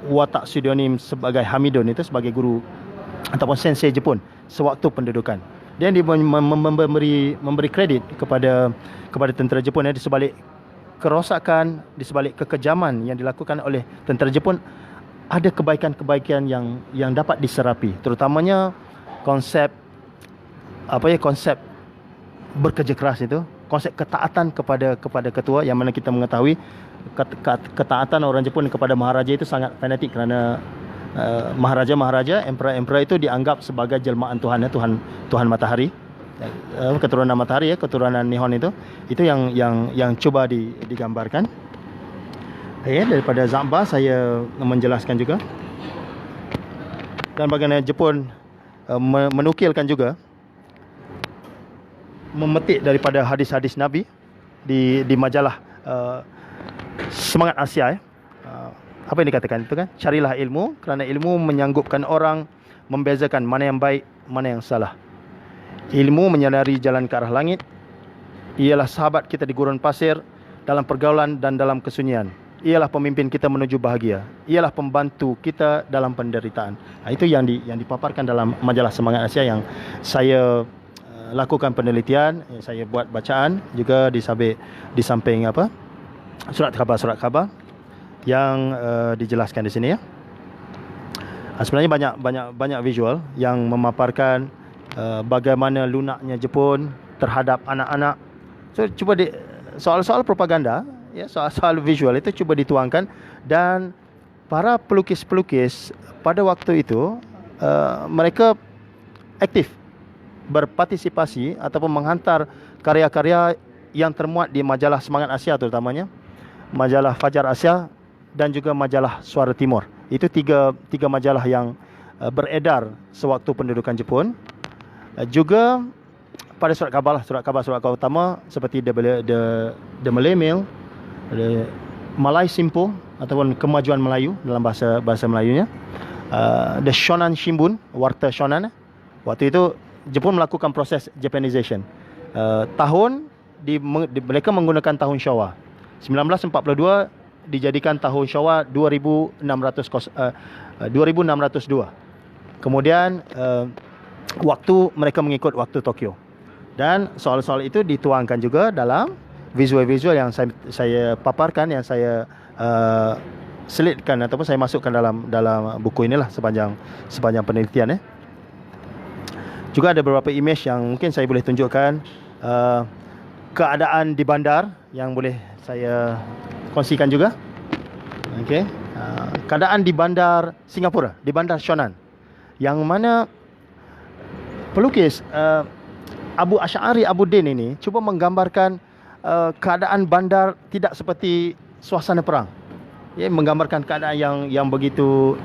watak pseudonym sebagai Hamidun, itu sebagai guru ataupun sensei Jepun sewaktu pendudukan. Dan dia memberi kredit kepada tentera Jepun di sebalik kerosakan, di sebalik kekejaman yang dilakukan oleh tentera Jepun, ada kebaikan-kebaikan yang dapat diserapi, terutamanya konsep bekerja keras itu, konsep ketaatan kepada ketua, yang mana kita mengetahui ketaatan orang Jepun kepada maharaja itu sangat fanatik, kerana maharaja, emperor itu dianggap sebagai jelmaan Tuhan, Tuhan matahari, keturunan matahari, keturunan Nihon itu yang coba digambarkan. Daripada Zamba saya menjelaskan juga, dan bagaimana Jepun menukilkan juga, memetik daripada hadis-hadis Nabi di majalah Semangat Asia. Apa yang dikatakan itu kan? Carilah ilmu, kerana ilmu menyanggupkan orang membezakan mana yang baik, mana yang salah. Ilmu menyinari jalan ke arah langit. Ialah sahabat kita di gurun pasir, dalam pergaulan dan dalam kesunyian. Ialah pemimpin kita menuju bahagia. Ialah pembantu kita dalam penderitaan. Itu yang dipaparkan dalam majalah Semangat Asia, yang saya lakukan penelitian, saya buat bacaan juga di samping surat khabar yang dijelaskan di sini ya. Sebenarnya banyak visual yang memaparkan bagaimana lunaknya Jepun terhadap anak-anak. So cuba soal-soal propaganda ya, soal-soal visual itu cuba dituangkan, dan para pelukis-pelukis pada waktu itu mereka aktif berpartisipasi ataupun menghantar karya-karya yang termuat di majalah Semangat Asia, terutamanya majalah Fajar Asia dan juga majalah Suara Timur. Itu tiga majalah yang beredar sewaktu pendudukan Jepun. Juga pada surat khabar utama seperti The Malay Mail, The Malay Simpo ataupun Kemajuan Melayu dalam bahasa Melayunya, The Shonan Shimbun, Warta Shonan. Waktu itu Jepun melakukan proses Japanization. Mereka menggunakan tahun Showa. 1942 dijadikan tahun Showa 2602. Kemudian waktu mereka mengikut waktu Tokyo. Dan soal-soal itu dituangkan juga dalam visual-visual yang saya paparkan, yang saya selitkan ataupun saya masukkan dalam buku inilah sepanjang penelitian. Juga ada beberapa image yang mungkin saya boleh tunjukkan, keadaan di bandar yang boleh saya kongsikan juga. Okey. Keadaan di bandar Singapura, di bandar Shonan, yang mana pelukis Abu Asy'ari Abuddin ini cuba menggambarkan keadaan bandar tidak seperti suasana perang. Ya, menggambarkan keadaan yang begitu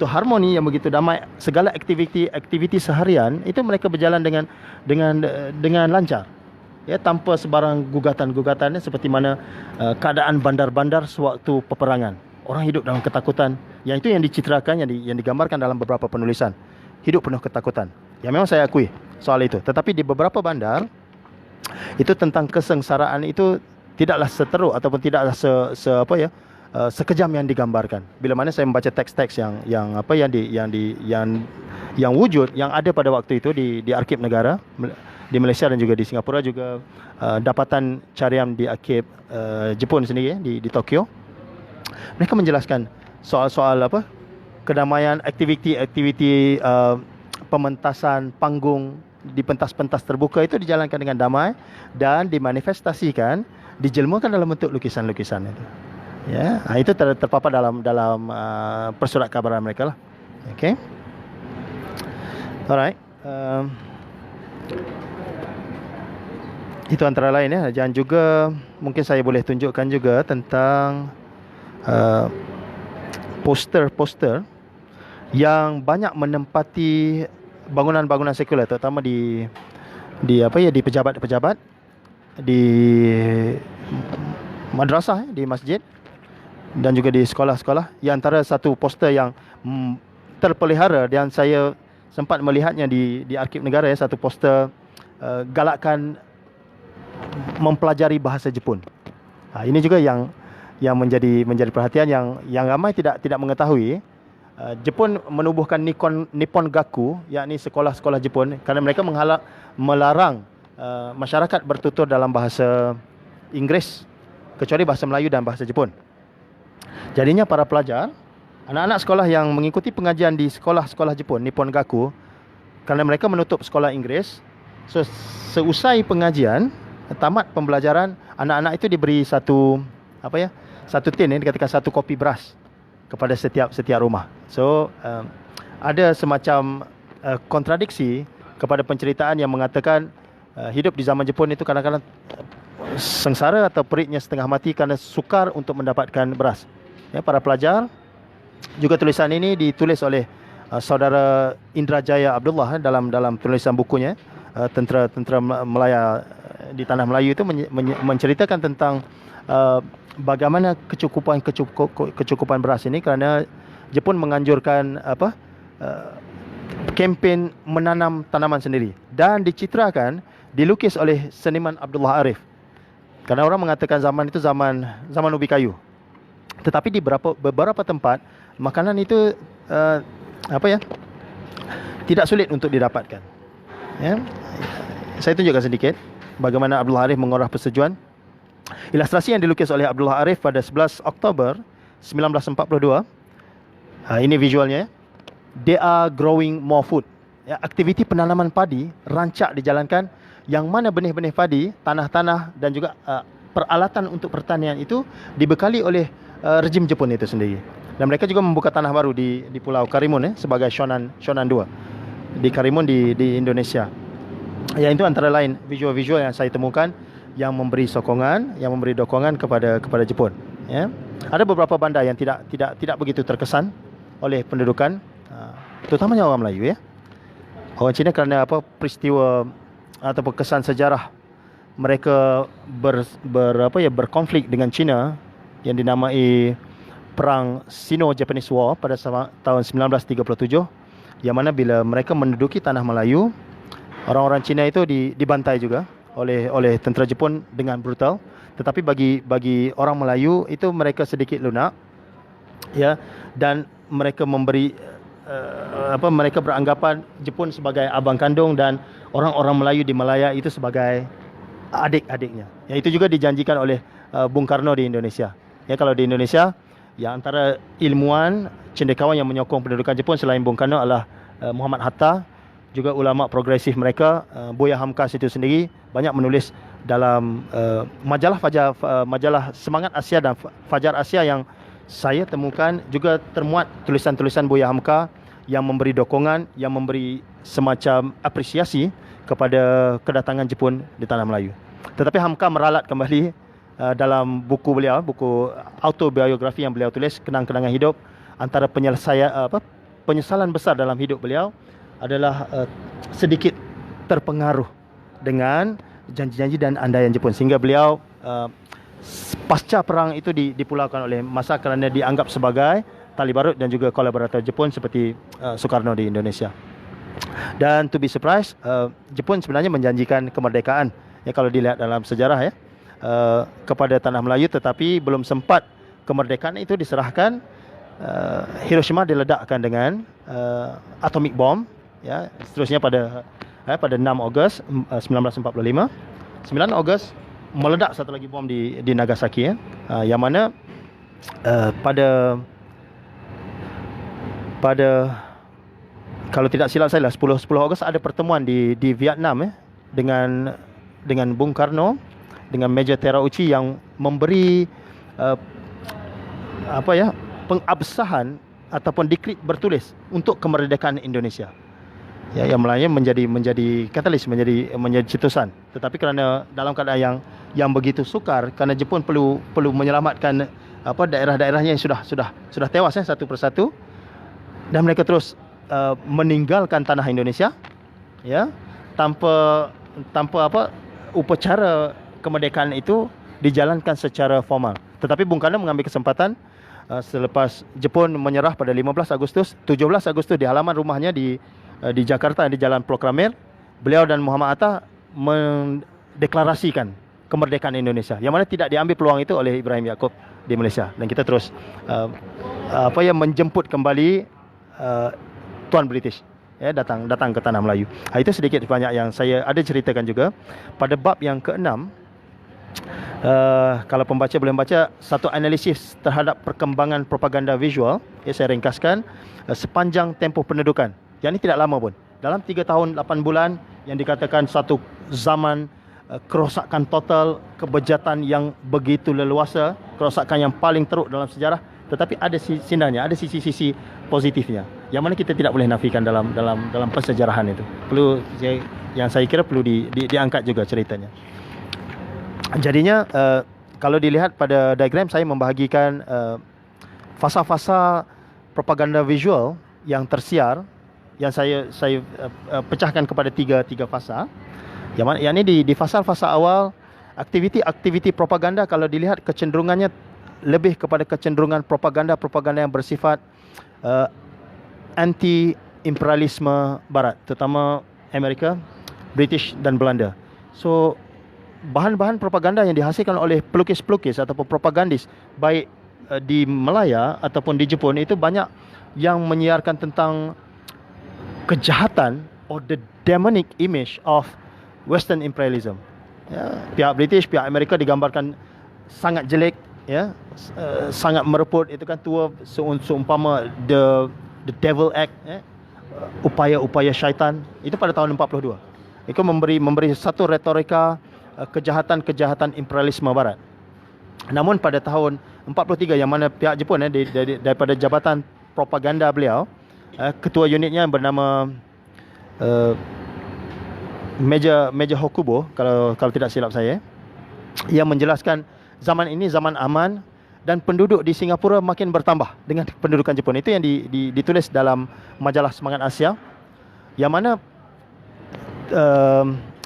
harmoni, yang begitu damai. Segala aktiviti seharian itu mereka berjalan dengan lancar. Ya, tanpa sebarang gugatan-gugatan, seperti mana keadaan bandar-bandar sewaktu peperangan. Orang hidup dalam ketakutan. Yang itu yang dicitrakan, yang digambarkan dalam beberapa penulisan. Hidup penuh ketakutan. Ya, memang saya akui soal itu. Tetapi di beberapa bandar itu tentang kesengsaraan itu tidaklah seteruk ataupun tidaklah sekejam yang digambarkan. Bila mana saya membaca teks-teks yang wujud, yang ada pada waktu itu di arsip negara di Malaysia dan juga di Singapura, juga dapatan carian di arkib Jepun sendiri di Tokyo. Mereka menjelaskan soal-soal kedamaian, aktiviti pementasan panggung di pentas-pentas terbuka itu dijalankan dengan damai dan dimanifestasikan, dijelmakan dalam bentuk lukisan-lukisan itu. Ya, itu terpapar dalam persurat kabaran mereka lah. Okay. Alright. Itu antara lain ya. Dan juga mungkin saya boleh tunjukkan juga tentang poster-poster yang banyak menempati bangunan-bangunan sekular, terutama di pejabat-pejabat, di madrasah, di masjid dan juga di sekolah-sekolah. Yang antara satu poster yang terpelihara dan saya sempat melihatnya di Arkib Negara ya, satu poster galakkan mempelajari bahasa Jepun. Ini juga yang menjadi perhatian yang ramai tidak mengetahui. Jepun menubuhkan Nippon Gaku, yakni sekolah-sekolah Jepun, kerana mereka melarang masyarakat bertutur dalam bahasa Inggeris kecuali bahasa Melayu dan bahasa Jepun. Jadinya para pelajar, anak-anak sekolah yang mengikuti pengajian di sekolah-sekolah Jepun, Nippon Gaku, kerana mereka menutup sekolah Inggeris, so seusai pengajian, tamat pembelajaran, anak-anak itu diberi satu tin, dikatakan satu kopi beras kepada setiap rumah. So ada semacam kontradiksi kepada penceritaan yang mengatakan hidup di zaman Jepun itu kadang-kadang sengsara atau peritnya setengah mati kerana sukar untuk mendapatkan beras. Ya, para pelajar, juga tulisan ini ditulis oleh saudara Indrajaya Abdullah dalam tulisan bukunya tentera Melaya di Tanah Melayu itu menceritakan tentang bagaimana kecukupan beras ini, kerana Jepun menganjurkan kempen menanam tanaman sendiri, dan dicitrakan, dilukis oleh seniman Abdullah Arif. Kerana orang mengatakan zaman itu zaman ubi kayu. Tetapi di beberapa tempat makanan itu tidak sulit untuk didapatkan. Ya. Saya tunjukkan sedikit bagaimana Abdullah Arif mengolah persetujuan. Ilustrasi yang dilukis oleh Abdullah Arif pada 11 Oktober 1942. Ini visualnya. They are growing more food. Ya, aktiviti penanaman padi rancak dijalankan, yang mana benih-benih padi, tanah-tanah dan juga peralatan untuk pertanian itu dibekali oleh rejim Jepun itu sendiri. Dan mereka juga membuka tanah baru di Pulau Karimun sebagai Shonan 2 di Karimun di Indonesia. Ya, itu antara lain visual-visual yang saya temukan yang memberi sokongan, yang memberi dokongan kepada Jepun. Ya. Ada beberapa bandar yang tidak begitu terkesan oleh pendudukan, terutamanya orang Melayu ya. Orang Cina kerana peristiwa ataupun kesan sejarah mereka berkonflik dengan Cina yang dinamai Perang Sino-Japanese War pada tahun 1937, yang mana bila mereka menduduki tanah Melayu, orang-orang Cina itu dibantai juga oleh tentera Jepun dengan brutal. Tetapi bagi orang Melayu itu mereka sedikit lunak, ya, dan mereka memberi mereka beranggapan Jepun sebagai abang kandung dan orang-orang Melayu di Malaya itu sebagai adik-adiknya. Ya, itu juga dijanjikan oleh Bung Karno di Indonesia. Ya, kalau di Indonesia, yang antara ilmuwan cendekiawan yang menyokong pendudukan Jepun selain Bung Karno adalah Muhammad Hatta, juga ulama progresif mereka, Buya Hamkas itu sendiri banyak menulis dalam majalah Semangat Asia dan Fajar Asia yang saya temukan, juga termuat tulisan-tulisan Buya Hamka yang memberi dokongan, yang memberi semacam apresiasi kepada kedatangan Jepun di tanah Melayu. Tetapi Hamka meralat kembali dalam buku beliau, buku autobiografi yang beliau tulis, Kenang-kenangan Hidup, antara penyesalan besar dalam hidup beliau adalah sedikit terpengaruh dengan janji-janji dan andaian Jepun, sehingga beliau pasca perang itu dipulaukan oleh masa kerana dianggap sebagai tali barut dan juga kolaborator Jepun seperti Soekarno di Indonesia. Dan to be surprised, Jepun sebenarnya menjanjikan kemerdekaan, ya, kalau dilihat dalam sejarah ya, kepada tanah Melayu, tetapi belum sempat kemerdekaan itu diserahkan, Hiroshima diledakkan dengan atomic bomb, ya. Seterusnya pada pada 6 Ogos 1945. 9 Ogos meledak satu lagi bom di Nagasaki, yang mana pada kalau tidak silap saya lah 10 Ogos ada pertemuan di Vietnam dengan Bung Karno dengan Major Terauchi yang memberi pengabsahan ataupun dekret bertulis untuk kemerdekaan Indonesia. Ya, yang mulanya menjadi katalis, menjadi cetusan. Tetapi kerana dalam keadaan yang begitu sukar, kerana Jepun perlu menyelamatkan daerah-daerahnya yang sudah tewas satu persatu, dan mereka terus meninggalkan tanah Indonesia, ya, tanpa upacara kemerdekaan itu dijalankan secara formal. Tetapi Bung Karno mengambil kesempatan selepas Jepun menyerah pada 15 Agustus, 17 Agustus di halaman rumahnya di Jakarta di Jalan Proklamir, beliau dan Muhammad Atta mendeklarasikan kemerdekaan Indonesia, yang mana tidak diambil peluang itu oleh Ibrahim Yaakob di Malaysia, dan kita terus menjemput kembali Tuan British, ya, datang ke tanah Melayu. Itu sedikit banyak yang saya ada ceritakan juga. Pada bab yang ke-6, kalau pembaca boleh membaca satu analisis terhadap perkembangan propaganda visual, ya, saya ringkaskan sepanjang tempoh pendudukan. Yang ini tidak lama pun. Dalam 3 tahun 8 bulan yang dikatakan satu zaman kerosakan total, kebejatan yang begitu leluasa, kerosakan yang paling teruk dalam sejarah, tetapi ada sinarnya, ada sisi-sisi positifnya, yang mana kita tidak boleh nafikan dalam persejarahan itu. Yang saya kira perlu diangkat juga ceritanya. Jadinya kalau dilihat pada diagram, saya membahagikan fasa-fasa propaganda visual yang tersiar, yang saya pecahkan kepada tiga fasa. Yang ini di fasa-fasa awal, aktiviti propaganda kalau dilihat kecenderungannya lebih kepada kecenderungan propaganda yang bersifat anti-imperialisme Barat, terutama Amerika, British dan Belanda. So bahan-bahan propaganda yang dihasilkan oleh pelukis-pelukis ataupun propagandis baik di Malaya ataupun di Jepun itu banyak yang menyiarkan tentang kejahatan or the demonic image of Western imperialism. Ya, pihak British, pihak Amerika digambarkan sangat jelek, ya, sangat mereput, itu kan tua seumpama the devil act, ya, upaya-upaya syaitan. Itu pada tahun 42. Itu memberi satu retorika kejahatan imperialisme Barat. Namun pada tahun 43, yang mana pihak Jepun daripada jabatan propaganda beliau, ketua unitnya bernama Major Hokubo, kalau tidak silap saya, yang menjelaskan zaman ini zaman aman dan penduduk di Singapura makin bertambah dengan pendudukan Jepun. Itu yang ditulis dalam majalah Semangat Asia, yang mana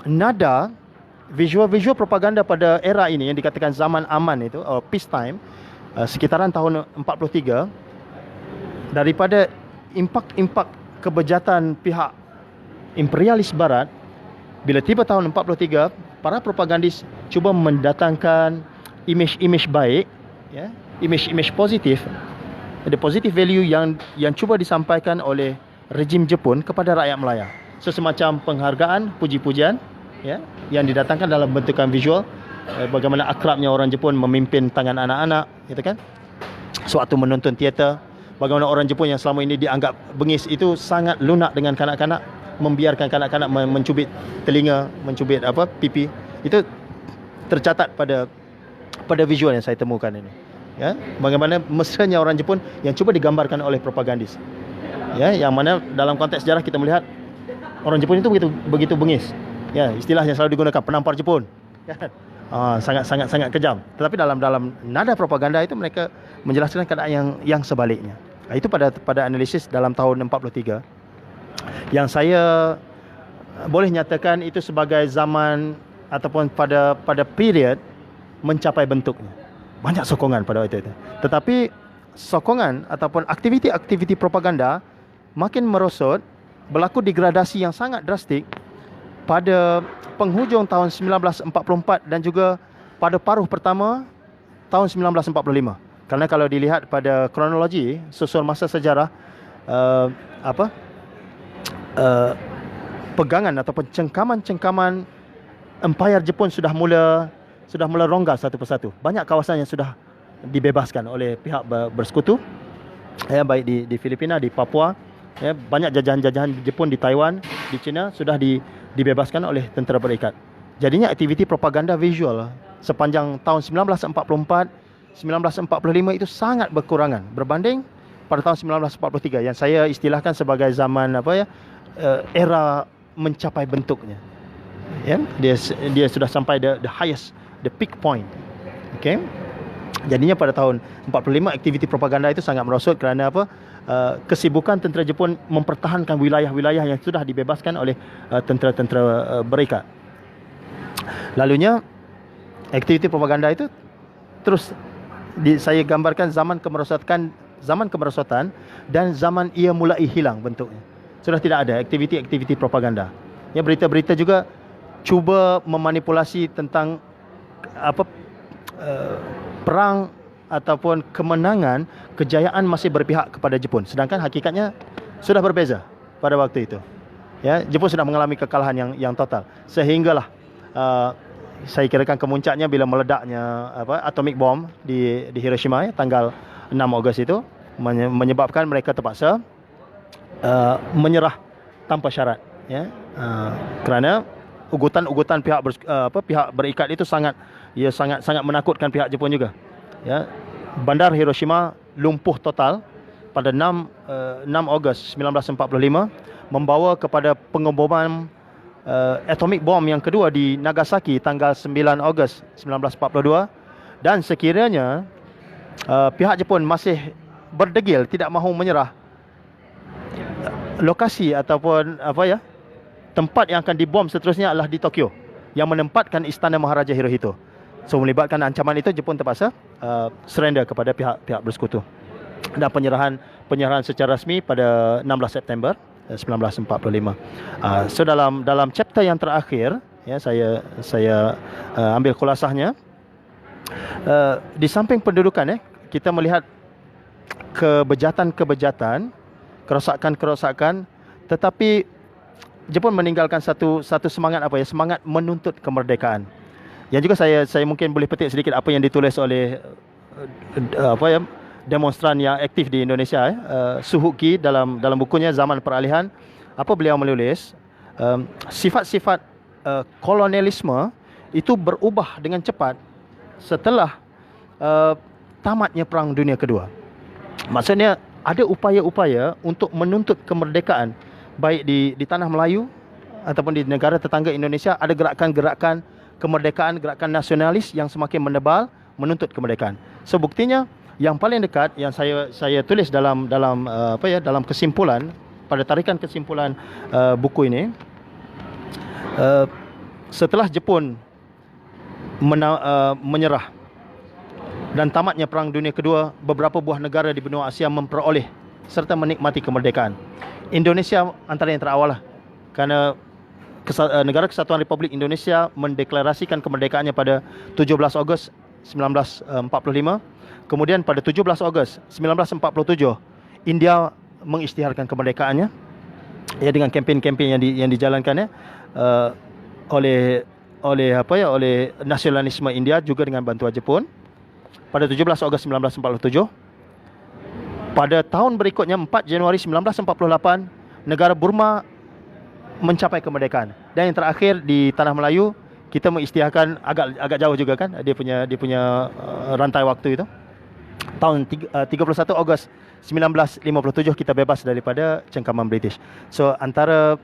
nada visual propaganda pada era ini yang dikatakan zaman aman itu, peace time, sekitaran tahun 43, daripada impak kebejatan pihak imperialis Barat. Bila tiba tahun 43, para propagandis cuba mendatangkan image baik, ya, image positif, ada positive value yang cuba disampaikan oleh rejim Jepun kepada rakyat Melaya. Semacam penghargaan, puji-pujian, ya, yang didatangkan dalam bentukan visual, bagaimana akrabnya orang Jepun memimpin tangan anak-anak, gitu kan, sewaktu menonton teater. Bagaimana orang Jepun yang selama ini dianggap bengis itu sangat lunak dengan kanak-kanak, membiarkan kanak-kanak mencubit telinga, mencubit pipi. Itu tercatat pada visual yang saya temukan ini. Ya, bagaimana mesranya orang Jepun yang cuba digambarkan oleh propagandis. Ya, yang mana dalam konteks sejarah kita melihat orang Jepun itu begitu bengis. Ya, istilah yang selalu digunakan penampar Jepun. Ya, sangat kejam. Tetapi dalam nada propaganda itu mereka menjelaskan keadaan yang sebaliknya. Itu pada analisis dalam tahun 43 yang saya boleh nyatakan itu sebagai zaman ataupun pada period mencapai bentuknya. Banyak sokongan pada waktu itu. Tetapi sokongan ataupun aktiviti propaganda makin merosot, berlaku degradasi yang sangat drastik pada penghujung tahun 1944 dan juga pada paruh pertama tahun 1945. Kerana kalau dilihat pada kronologi susul masa sejarah, pegangan ataupun cengkaman-cengkaman empayar Jepun sudah mula rongga satu persatu. Banyak kawasan yang sudah dibebaskan oleh pihak bersekutu, ya, baik di Filipina, di Papua, ya, banyak jajahan-jajahan Jepun di Taiwan, di China sudah dibebaskan oleh tentera berikat. Jadinya aktiviti propaganda visual sepanjang tahun 1944, 1945 itu sangat berkurangan berbanding pada tahun 1943 yang saya istilahkan sebagai zaman era mencapai bentuknya. Ya, dia sudah sampai the highest, the peak point. Okey. Jadinya pada tahun 45 aktiviti propaganda itu sangat merosot kerana kesibukan tentera Jepun mempertahankan wilayah-wilayah yang sudah dibebaskan oleh tentera-tentera berikat. Lalunya aktiviti propaganda itu terus saya gambarkan zaman kemerosotan dan zaman ia mulai hilang bentuknya. Sudah tidak ada aktiviti-aktiviti propaganda. Ya, berita-berita juga cuba memanipulasi tentang perang ataupun kemenangan, kejayaan masih berpihak kepada Jepun, sedangkan hakikatnya sudah berbeza pada waktu itu. Ya, Jepun sudah mengalami kekalahan yang total, sehinggalah saya kirakan kemuncaknya bila meledaknya atomic bomb di Hiroshima, ya, tanggal 6 Ogos itu menyebabkan mereka terpaksa menyerah tanpa syarat, ya, kerana ugutan pihak berikat itu sangat menakutkan pihak Jepun juga. Ya, bandar Hiroshima lumpuh total pada 6 Ogos 1945, membawa kepada pengeboman atomic bomb yang kedua di Nagasaki tanggal 9 Ogos 1942, dan sekiranya pihak Jepun masih berdegil tidak mahu menyerah, lokasi ataupun tempat yang akan dibom seterusnya adalah di Tokyo yang menempatkan istana Maharaja Hirohito. So, melibatkan ancaman itu, Jepun terpaksa surrender kepada pihak bersekutu, dan penyerahan secara rasmi pada 16 September 1945. So dalam chapter yang terakhir, ya, saya ambil kulasahnya. Di samping pendudukan, kita melihat kebejatan, kerosakan, tetapi Jepun meninggalkan satu semangat semangat menuntut kemerdekaan. Yang juga saya mungkin boleh petik sedikit apa yang ditulis oleh demonstran yang aktif di Indonesia, Suzuki dalam bukunya Zaman Peralihan. Apa beliau menulis, sifat-sifat kolonialisme itu berubah dengan cepat setelah tamatnya Perang Dunia Kedua. Maksudnya ada upaya-upaya untuk menuntut kemerdekaan, baik di tanah Melayu ataupun di negara tetangga Indonesia. Ada gerakan-gerakan kemerdekaan, gerakan nasionalis yang semakin menebal menuntut kemerdekaan. So, buktinya yang paling dekat yang saya tulis dalam kesimpulan, pada tarikan kesimpulan buku ini, setelah Jepun menyerah dan tamatnya Perang Dunia Kedua, beberapa buah negara di benua Asia memperoleh serta menikmati kemerdekaan. Indonesia antara yang terawal lah, kerana Negara Kesatuan Republik Indonesia mendeklarasikan kemerdekaannya pada 17 Ogos 1945. Kemudian pada 17 Ogos 1947 India mengisytiharkan kemerdekaannya, ya, dengan kempen-kempen yang dijalankannya oleh nasionalisme India juga dengan bantuan Jepun. Pada 17 Ogos 1947, pada tahun berikutnya 4 Januari 1948, negara Burma mencapai kemerdekaan. Dan yang terakhir di tanah Melayu, kita mengisytiharkan agak jauh juga kan dia punya rantai waktu itu. Tahun 31 Ogos 1957 kita bebas daripada cengkaman British. So, antara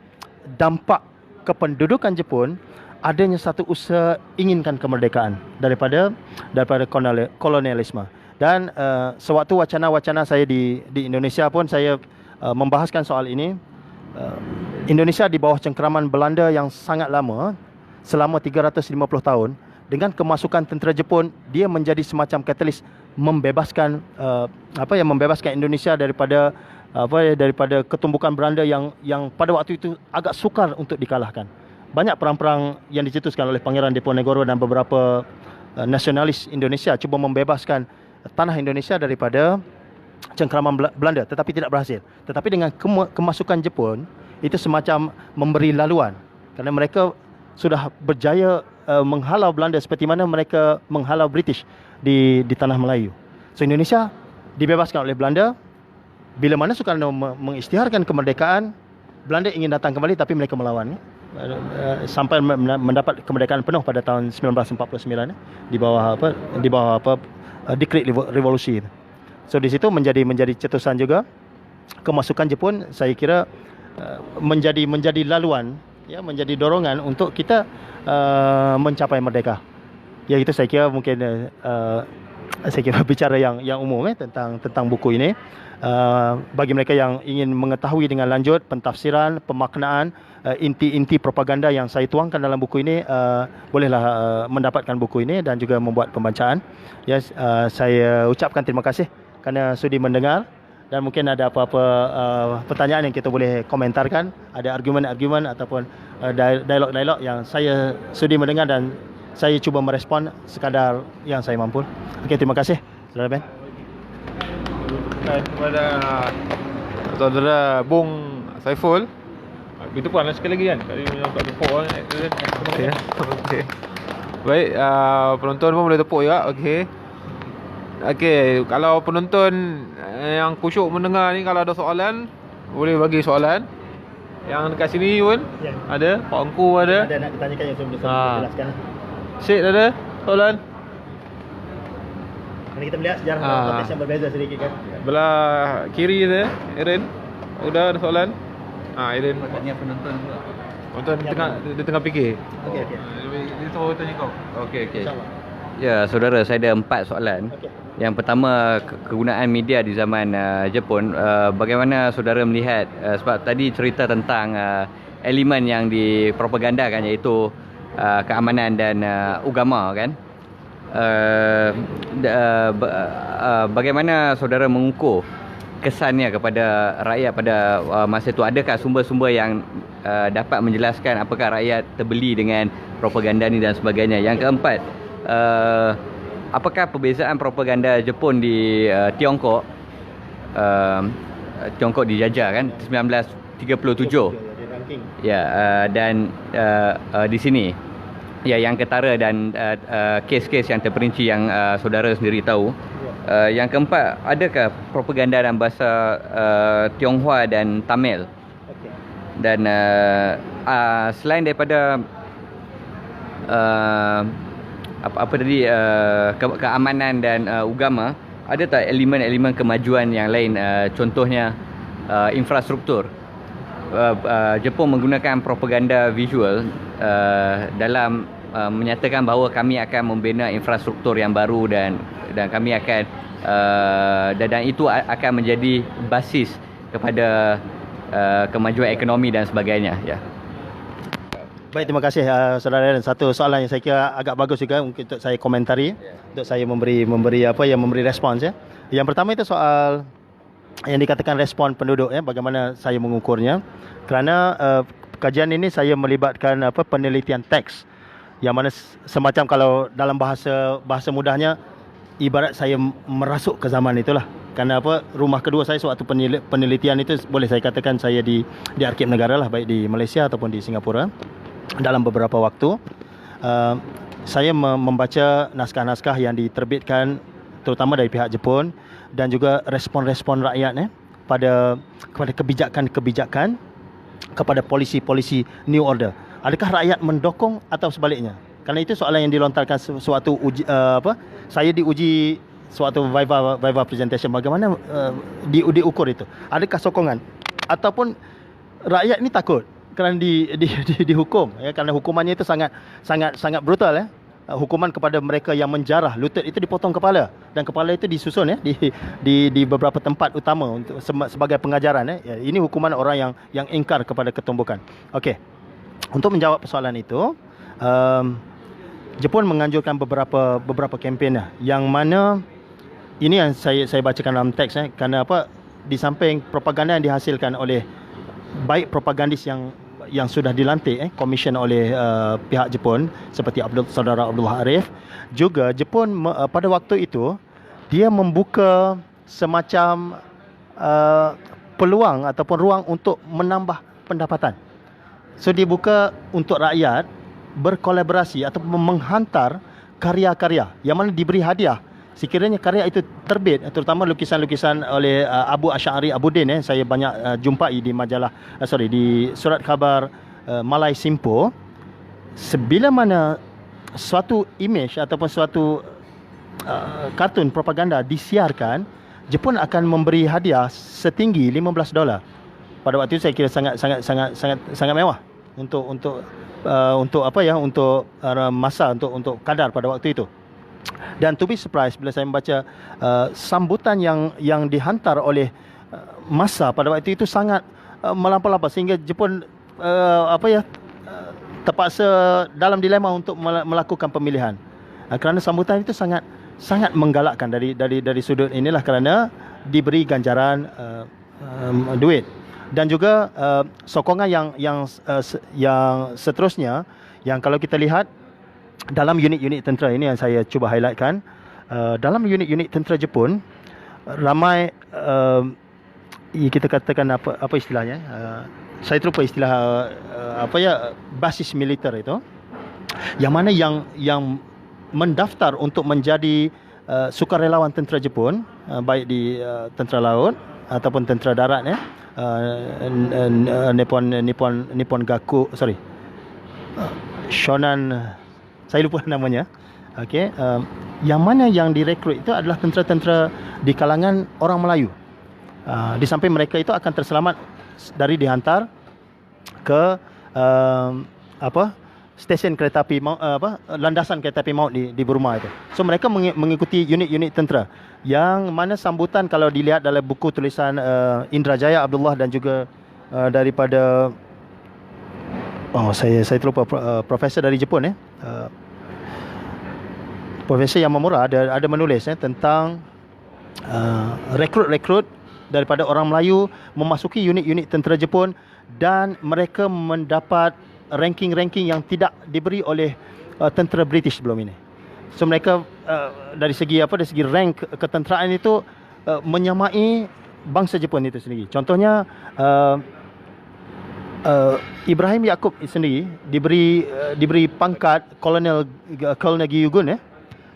dampak kependudukan Jepun, adanya satu usaha inginkan kemerdekaan daripada kolonialisme. Dan sewaktu wacana-wacana saya di Indonesia pun saya membahaskan soal ini. Indonesia di bawah cengkeraman Belanda yang sangat lama, selama 350 tahun, dengan kemasukan tentera Jepun, dia menjadi semacam katalis membebaskan Indonesia daripada ketumbukan Belanda yang pada waktu itu agak sukar untuk dikalahkan. Banyak perang-perang yang dicetuskan oleh Pangeran Diponegoro dan beberapa nasionalis Indonesia cuba membebaskan tanah Indonesia daripada cengkeraman Belanda, tetapi tidak berhasil. Tetapi dengan kemasukan Jepun, itu semacam memberi laluan, kerana mereka sudah berjaya menghalau Belanda seperti mana mereka menghalau British di tanah Melayu. So Indonesia dibebaskan oleh Belanda. Bila mana Soekarno mengisytiharkan kemerdekaan, Belanda ingin datang kembali tapi mereka melawan. Sampai mendapat kemerdekaan penuh pada tahun 1949 di bawah dekret revolusi. So di situ menjadi cetusan juga kemasukan Jepun. Saya kira menjadi laluan, ya, menjadi dorongan untuk kita mencapai merdeka. Ya, itu saya kira mungkin saya kira bicara yang umum tentang buku ini. Bagi mereka yang ingin mengetahui dengan lanjut pentafsiran, pemaknaan, inti-inti propaganda yang saya tuangkan dalam buku ini, bolehlah mendapatkan buku ini dan juga membuat pembacaan. Yes, saya ucapkan terima kasih kerana sudi mendengar, dan mungkin ada apa-apa pertanyaan yang kita boleh komentarkan, ada argumen-argumen ataupun dialog-dialog yang saya sudi mendengar dan saya cuba merespon sekadar yang saya mampu. Okey, terima kasih Saudara Ben. Kepada Saudara Bung Saiful. Itu pun sekali lagi kan. Kali nak tepuk kan. Okey. Okey. Baik, penonton pun boleh tepuk juga. Okey. Okey, kalau penonton yang khusyuk mendengar ni, kalau ada soalan boleh bagi soalan. Yang dekat sini pun ya, ada. Pak Engku ada. Ada nak ditanyakan yang saya boleh jelaskan. Syed ada soalan? Kalau kita melihat sejarah konteks yang berbeza sedikit kan. Belah kiri tu, Erin. Udah ada soalan? Erin. Tanya penonton pula. Penonton dia tengah fikir. Okey. Dia suruh tanya kau. Okey. InsyaAllah. Ya, saudara, saya ada 4 soalan. Okey. Yang pertama, kegunaan media di zaman Jepun. Bagaimana saudara melihat, sebab tadi cerita tentang elemen yang dipropagandakan, iaitu keamanan dan agama kan. Bagaimana saudara mengukur kesannya kepada rakyat pada masa itu? Adakah sumber-sumber yang dapat menjelaskan apakah rakyat terbeli dengan propaganda ni dan sebagainya? Yang keempat, apakah perbezaan propaganda Jepun di Tiongkok? Tiongkok dijajah kan 1937. Ya, dan di sini ya, yang ketara dan kes-kes yang terperinci yang saudara sendiri tahu. Yang keempat, adakah propaganda dalam bahasa Tionghoa dan Tamil? Dan selain daripada apa tadi, keamanan dan agama, ada tak elemen-elemen kemajuan yang lain, contohnya infrastruktur? Jepun menggunakan propaganda visual dalam menyatakan bahawa kami akan membina infrastruktur yang baru dan kami akan dan itu akan menjadi basis kepada kemajuan ekonomi dan sebagainya, ya. Baik, terima kasih saudara. Dan satu soalan yang saya kira agak bagus juga untuk saya komentari, untuk saya memberi respons, ya. Yang pertama itu soal yang dikatakan respon penduduk, ya, bagaimana saya mengukurnya. Kerana kajian ini saya melibatkan penelitian teks, yang mana semacam, kalau dalam bahasa mudahnya, ibarat saya merasuk ke zaman itulah. Kerana rumah kedua saya suatu penelitian itu, boleh saya katakan saya di Arkib Negara lah, baik di Malaysia ataupun di Singapura. Dalam beberapa waktu saya membaca naskah-naskah yang diterbitkan terutama dari pihak Jepun, dan juga respon-respon rakyat kepada kebijakan-kebijakan, kepada polisi-polisi New Order. Adakah rakyat mendokong atau sebaliknya? Kerana itu soalan yang dilontarkan suatu saya diuji suatu viva presentation, bagaimana diukur itu? Adakah sokongan ataupun rakyat ni takut kerana dihukum, ya, kerana hukumannya itu sangat brutal, ya. Hukuman kepada mereka yang menjarah, lutut itu dipotong kepala, dan kepala itu disusun, ya, di beberapa tempat utama untuk sebagai pengajaran, ya. Ini hukuman orang yang ingkar kepada ketumbukan. Okey. Untuk menjawab persoalan itu, Jepun menganjurkan beberapa kempen, yang mana ini yang saya bacakan dalam teks, kerana di samping propaganda yang dihasilkan oleh baik propagandis yang sudah dilantik komisen oleh pihak Jepun seperti saudara Abdullah Arif, juga Jepun pada waktu itu dia membuka semacam peluang ataupun ruang untuk menambah pendapatan. So dibuka untuk rakyat berkolaborasi atau menghantar karya-karya yang mana diberi hadiah. Sekiranya karya itu terbit, terutama lukisan-lukisan oleh Abu Asy'ari Abuddin, saya banyak jumpai di majalah di surat khabar Malay Simpo. Sebila mana suatu image ataupun suatu kartun propaganda disiarkan, Jepun akan memberi hadiah setinggi $15. Pada waktu itu saya kira sangat mewah untuk masa untuk kadar pada waktu itu. Dan to be surprised bila saya membaca sambutan yang dihantar oleh masa pada waktu itu sangat melampau-lampau, sehingga Jepun terpaksa dalam dilema untuk melakukan pemilihan. Kerana sambutan itu sangat menggalakkan dari sudut inilah, kerana diberi ganjaran duit. Dan juga sokongan yang seterusnya, yang kalau kita lihat dalam unit-unit tentera ini yang saya cuba highlightkan, dalam unit-unit tentera Jepun ramai kita katakan apa istilahnya, saya terlupa istilah basis militer itu, yang mana yang mendaftar untuk menjadi sukarelawan tentera Jepun, baik di tentera laut ataupun tentera darat, Nippon Gaku, Shonan, saya lupa namanya. Okey, yang mana yang direkrut itu adalah tentera-tentera di kalangan orang Melayu. Di samping mereka itu akan terselamat dari dihantar ke stesen kereta api landasan kereta api maut di Burma itu. So mereka mengikuti unit-unit tentera, yang mana sambutan kalau dilihat dalam buku tulisan Indrajaya Abdullah dan juga daripada saya terlupa profesor dari Jepun, Profesor Yamamura ada menulis tentang rekrut daripada orang Melayu memasuki unit-unit tentera Jepun, dan mereka mendapat ranking-ranking yang tidak diberi oleh tentera British sebelum ini. So mereka dari segi rank ketenteraan itu menyamai bangsa Jepun itu sendiri. Contohnya Ibrahim Yaakob sendiri diberi pangkat Kolonel Gyugun,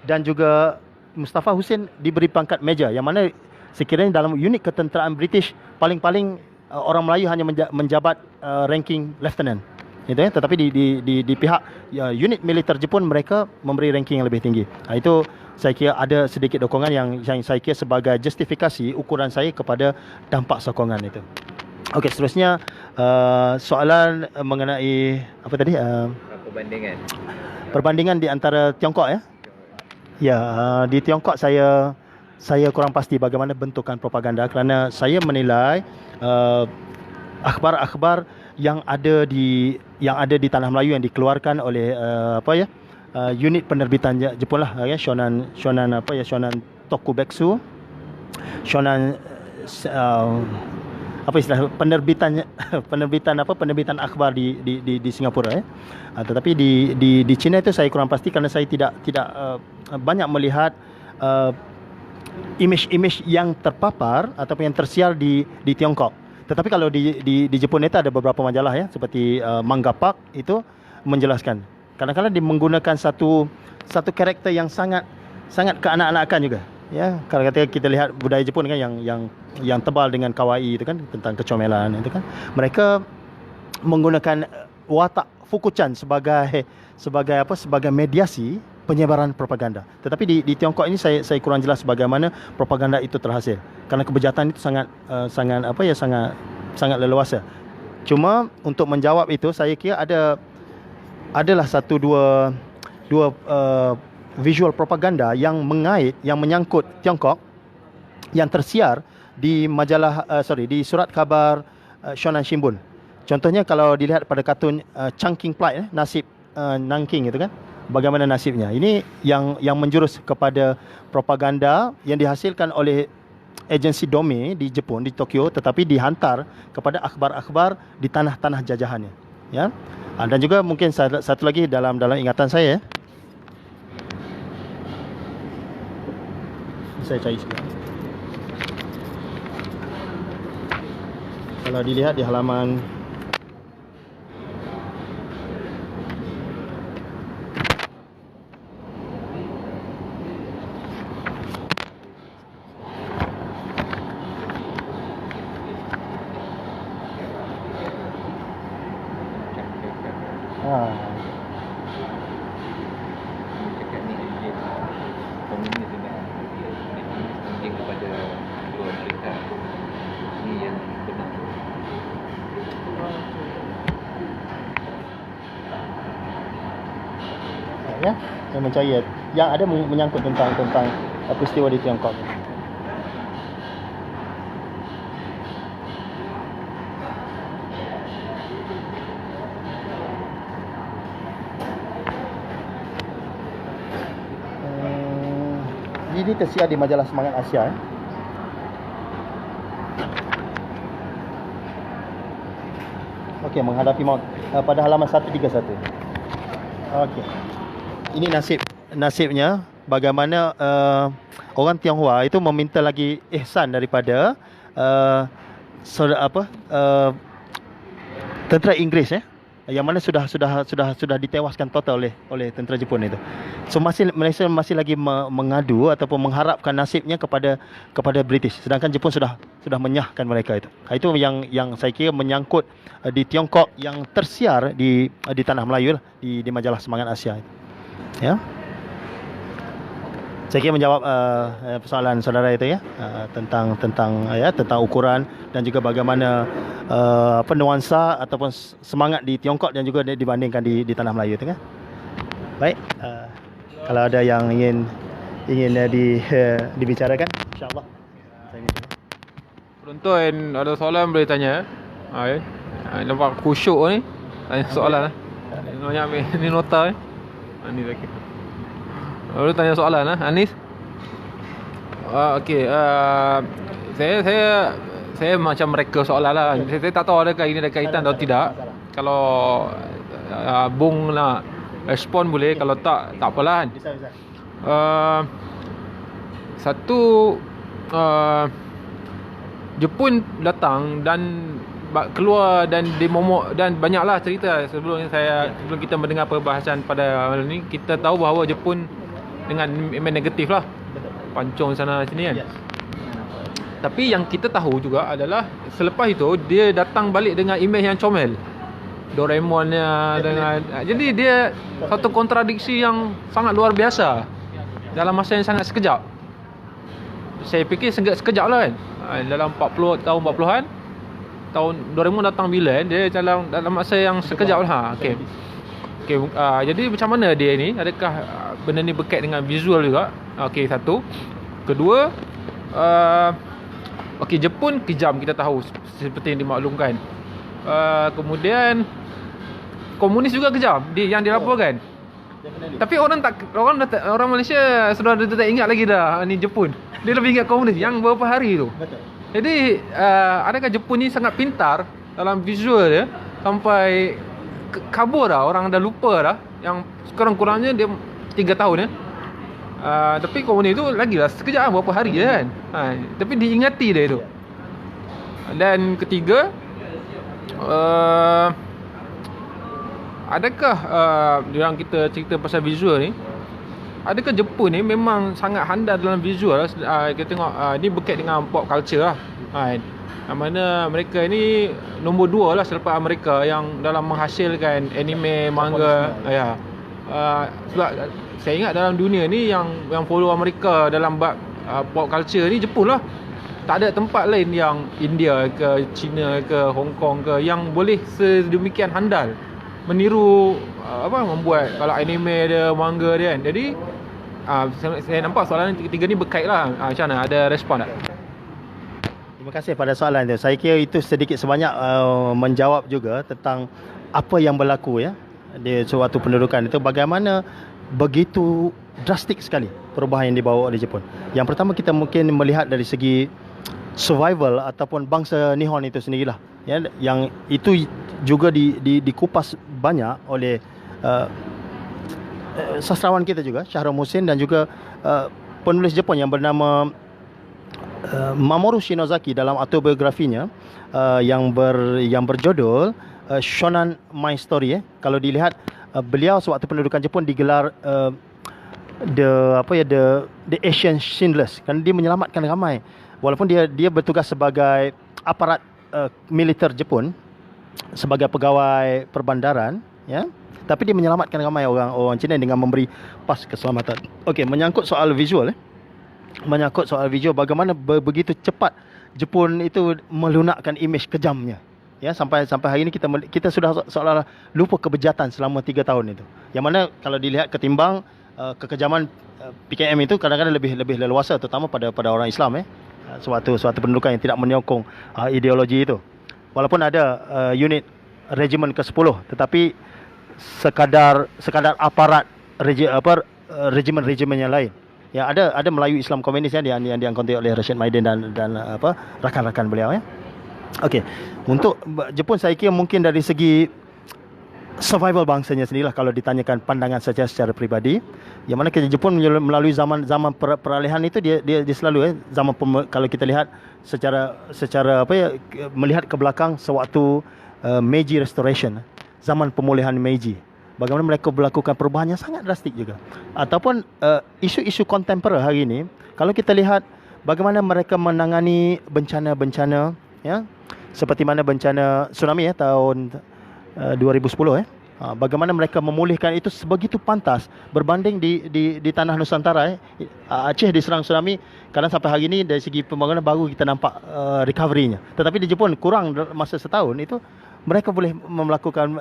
dan juga Mustafa Hussein diberi pangkat Major, yang mana sekiranya dalam unit ketenteraan British paling-paling orang Melayu hanya menjabat ranking lieutenant, tetapi di pihak unit militer Jepun mereka memberi ranking yang lebih tinggi. Itu saya kira ada sedikit dokongan yang saya kira sebagai justifikasi ukuran saya kepada dampak sokongan itu. Okey, seterusnya soalan mengenai apa tadi? Perbandingan di antara Tiongkok, di Tiongkok saya kurang pasti bagaimana bentukan propaganda, kerana saya menilai akhbar-akhbar yang ada di tanah Melayu yang dikeluarkan oleh unit penerbitan Jepun lah, Shonan Tokubetsu, Shonan penerbitan akhbar di Singapura, tetapi di China itu saya kurang pasti, kerana saya tidak banyak melihat image yang terpapar ataupun yang tersiar di Tiongkok. Tetapi kalau di Jepun itu ada beberapa majalah seperti Manga Park itu menjelaskan. Kadang-kadang dia menggunakan satu karakter yang sangat keanak-anakan juga. Kalau kita lihat budaya Jepun kan yang tebal dengan kawaii itu kan, tentang kecomelan itu kan. Mereka menggunakan watak Fukuchan sebagai mediasi penyebaran propaganda. Tetapi di Tiongkok ini saya kurang jelas bagaimana propaganda itu terhasil, kerana kebejatan itu sangat leluasa. Cuma untuk menjawab itu, saya kira adalah satu dua visual propaganda yang menyangkut Tiongkok yang tersiar di majalah di surat khabar Shonan Shimbun. Contohnya kalau dilihat pada kartun Chungking Plight, nasib Nanking itu kan, bagaimana nasibnya. Ini yang menjurus kepada propaganda yang dihasilkan oleh agensi Dome di Jepun, di Tokyo, tetapi dihantar kepada akhbar-akhbar di tanah-tanah jajahannya. Dan juga mungkin satu lagi dalam ingatan saya, saya cari sikit. Kalau dilihat di halaman ya, yang mencari yang ada menyangkut tentang peristiwa di Tiongkok. Ini tersiar di majalah Semangat Asia. Okey, menghadapi maut pada halaman 131. Okey. Ini nasibnya bagaimana orang Tionghoa itu meminta lagi ihsan daripada tentera Inggeris yang mana sudah ditewaskan total oleh tentera Jepun itu. So Malaysia masih lagi mengadu ataupun mengharapkan nasibnya kepada British, sedangkan Jepun sudah menyahkan mereka itu. Itu yang saya kira menyangkut di Tiongkok yang tersiar di tanah Melayu lah, di majalah Semangat Asia itu. Ya. Saya kira menjawab persoalan saudara itu tentang ukuran dan juga bagaimana nuansa ataupun semangat di Tiongkok dan juga dibandingkan di tanah Melayu itu kan. Baik, kalau ada yang ingin dibicarakan, insya-Allah. Penonton ada soalan boleh tanya. Nampak khusyuk ni. Tanya soalan. Banyak ni nota ni lagi. Boleh tanya soalan Anis. Okey, saya macam mereka soalan lah. Saya tak tahu adakah ini ada kaitan atau tidak. Kalau Bung nak respon boleh, kalau tak apalah. Satu, Jepun datang dan keluar dan dimomok dan banyaklah cerita sebelum kita mendengar perbahasan pada malam ni, kita tahu bahawa Jepun dengan imej negatif lah, pancung sana sini kan. Tapi yang kita tahu juga adalah selepas itu dia datang balik dengan imej yang comel, Doraemonnya dengan, jadi dia satu kontradiksi yang sangat luar biasa dalam masa yang sangat sekejap. Saya fikir sekejap lah kan, dalam tahun 40-an tahun Doraemon datang bila dia dalam masa yang sekejap lah. Okey. Jadi macam mana dia ni? Adakah benda ni berkait dengan visual juga? Okey, satu. Kedua, Jepun kejam, kita tahu seperti yang dimaklumkan. Kemudian komunis juga kejam yang dilaporkan. Tapi orang Malaysia sudah tak ingat lagi dah ni Jepun. Dia lebih ingat komunis yang beberapa hari tu. Betul. Jadi adakah Jepun ni sangat pintar dalam visual dia sampai kabur dah, orang dah lupa dah yang kurang-kurangnya dia 3 tahun tapi komunis tu lagi lah sekejap berapa hari je kan. Tapi diingati dia itu. Dan ketiga, adakah yang kita cerita pasal visual ni, adakah Jepun ni memang sangat handal dalam visual? Kita tengok ni berkait dengan pop culture lah. Mana mereka ni nombor 2 lah selepas Amerika yang dalam menghasilkan anime, manga. Sebab saya ingat dalam dunia ni yang follow Amerika dalam bab pop culture ni Jepun lah. Tak ada tempat lain yang India ke China ke Hong Kong ke yang boleh sedemikian handal meniru membuat kalau anime dia, manga dia kan. Jadi saya nampak soalan ketiga ni berkait lah. Macam mana, ada respon tak? Terima kasih pada soalan itu. Saya kira itu sedikit sebanyak menjawab juga tentang apa yang berlaku di suatu pendudukan itu, bagaimana begitu drastik sekali perubahan yang dibawa oleh Jepun. Yang pertama, kita mungkin melihat dari segi survival ataupun bangsa Nihon itu sendirilah, yang itu juga dikupas banyak oleh sastrawan kita juga, Syahrul Muhsin, dan juga penulis Jepun yang bernama Mamoru Shinozaki dalam autobiografinya yang berjudul Shonan My Story. Kalau dilihat, beliau sewaktu pendudukan Jepun digelar the Asian Schindlers, kan dia menyelamatkan ramai, walaupun dia bertugas sebagai aparat militer Jepun, sebagai pegawai perbandaran, tapi dia menyelamatkan ramai orang Cina dengan memberi pas keselamatan. Okey, menyangkut soal visual bagaimana begitu cepat Jepun itu melunakkan imej kejamnya, Ya, sampai hari ini kita sudah seolah-olah lupa kebejatan selama 3 tahun itu. Yang mana kalau dilihat ketimbang kekejaman PKM itu kadang-kadang lebih leluasa, terutama pada orang Islam, suatu pendudukan yang tidak menyokong ideologi itu. Walaupun ada unit regimen ke-10, tetapi sekadar aparat regimen-regimen yang lain. Ya, ada Melayu Islam Komunis yang diangkuti oleh Rashid Maidin dan rakan-rakan beliau, ya. Okey, untuk Jepun saya kira mungkin dari segi survival bangsanya sendirilah kalau ditanyakan pandangan saja secara peribadi. Yang mana Jepun melalui zaman peralihan itu dia selalu kalau kita lihat secara melihat ke belakang sewaktu Meiji Restoration, zaman pemulihan Meiji. Bagaimana mereka melakukan perubahan yang sangat drastik juga. Ataupun isu-isu kontemporer hari ini, kalau kita lihat bagaimana mereka menangani bencana-bencana, ya, seperti mana bencana tsunami tahun 2010, bagaimana mereka memulihkan itu sebegitu pantas berbanding di tanah Nusantara. Aceh diserang tsunami, kadang sampai hari ini dari segi pembangunan baru kita nampak recovery-nya. Tetapi di Jepun kurang masa setahun itu mereka boleh melakukan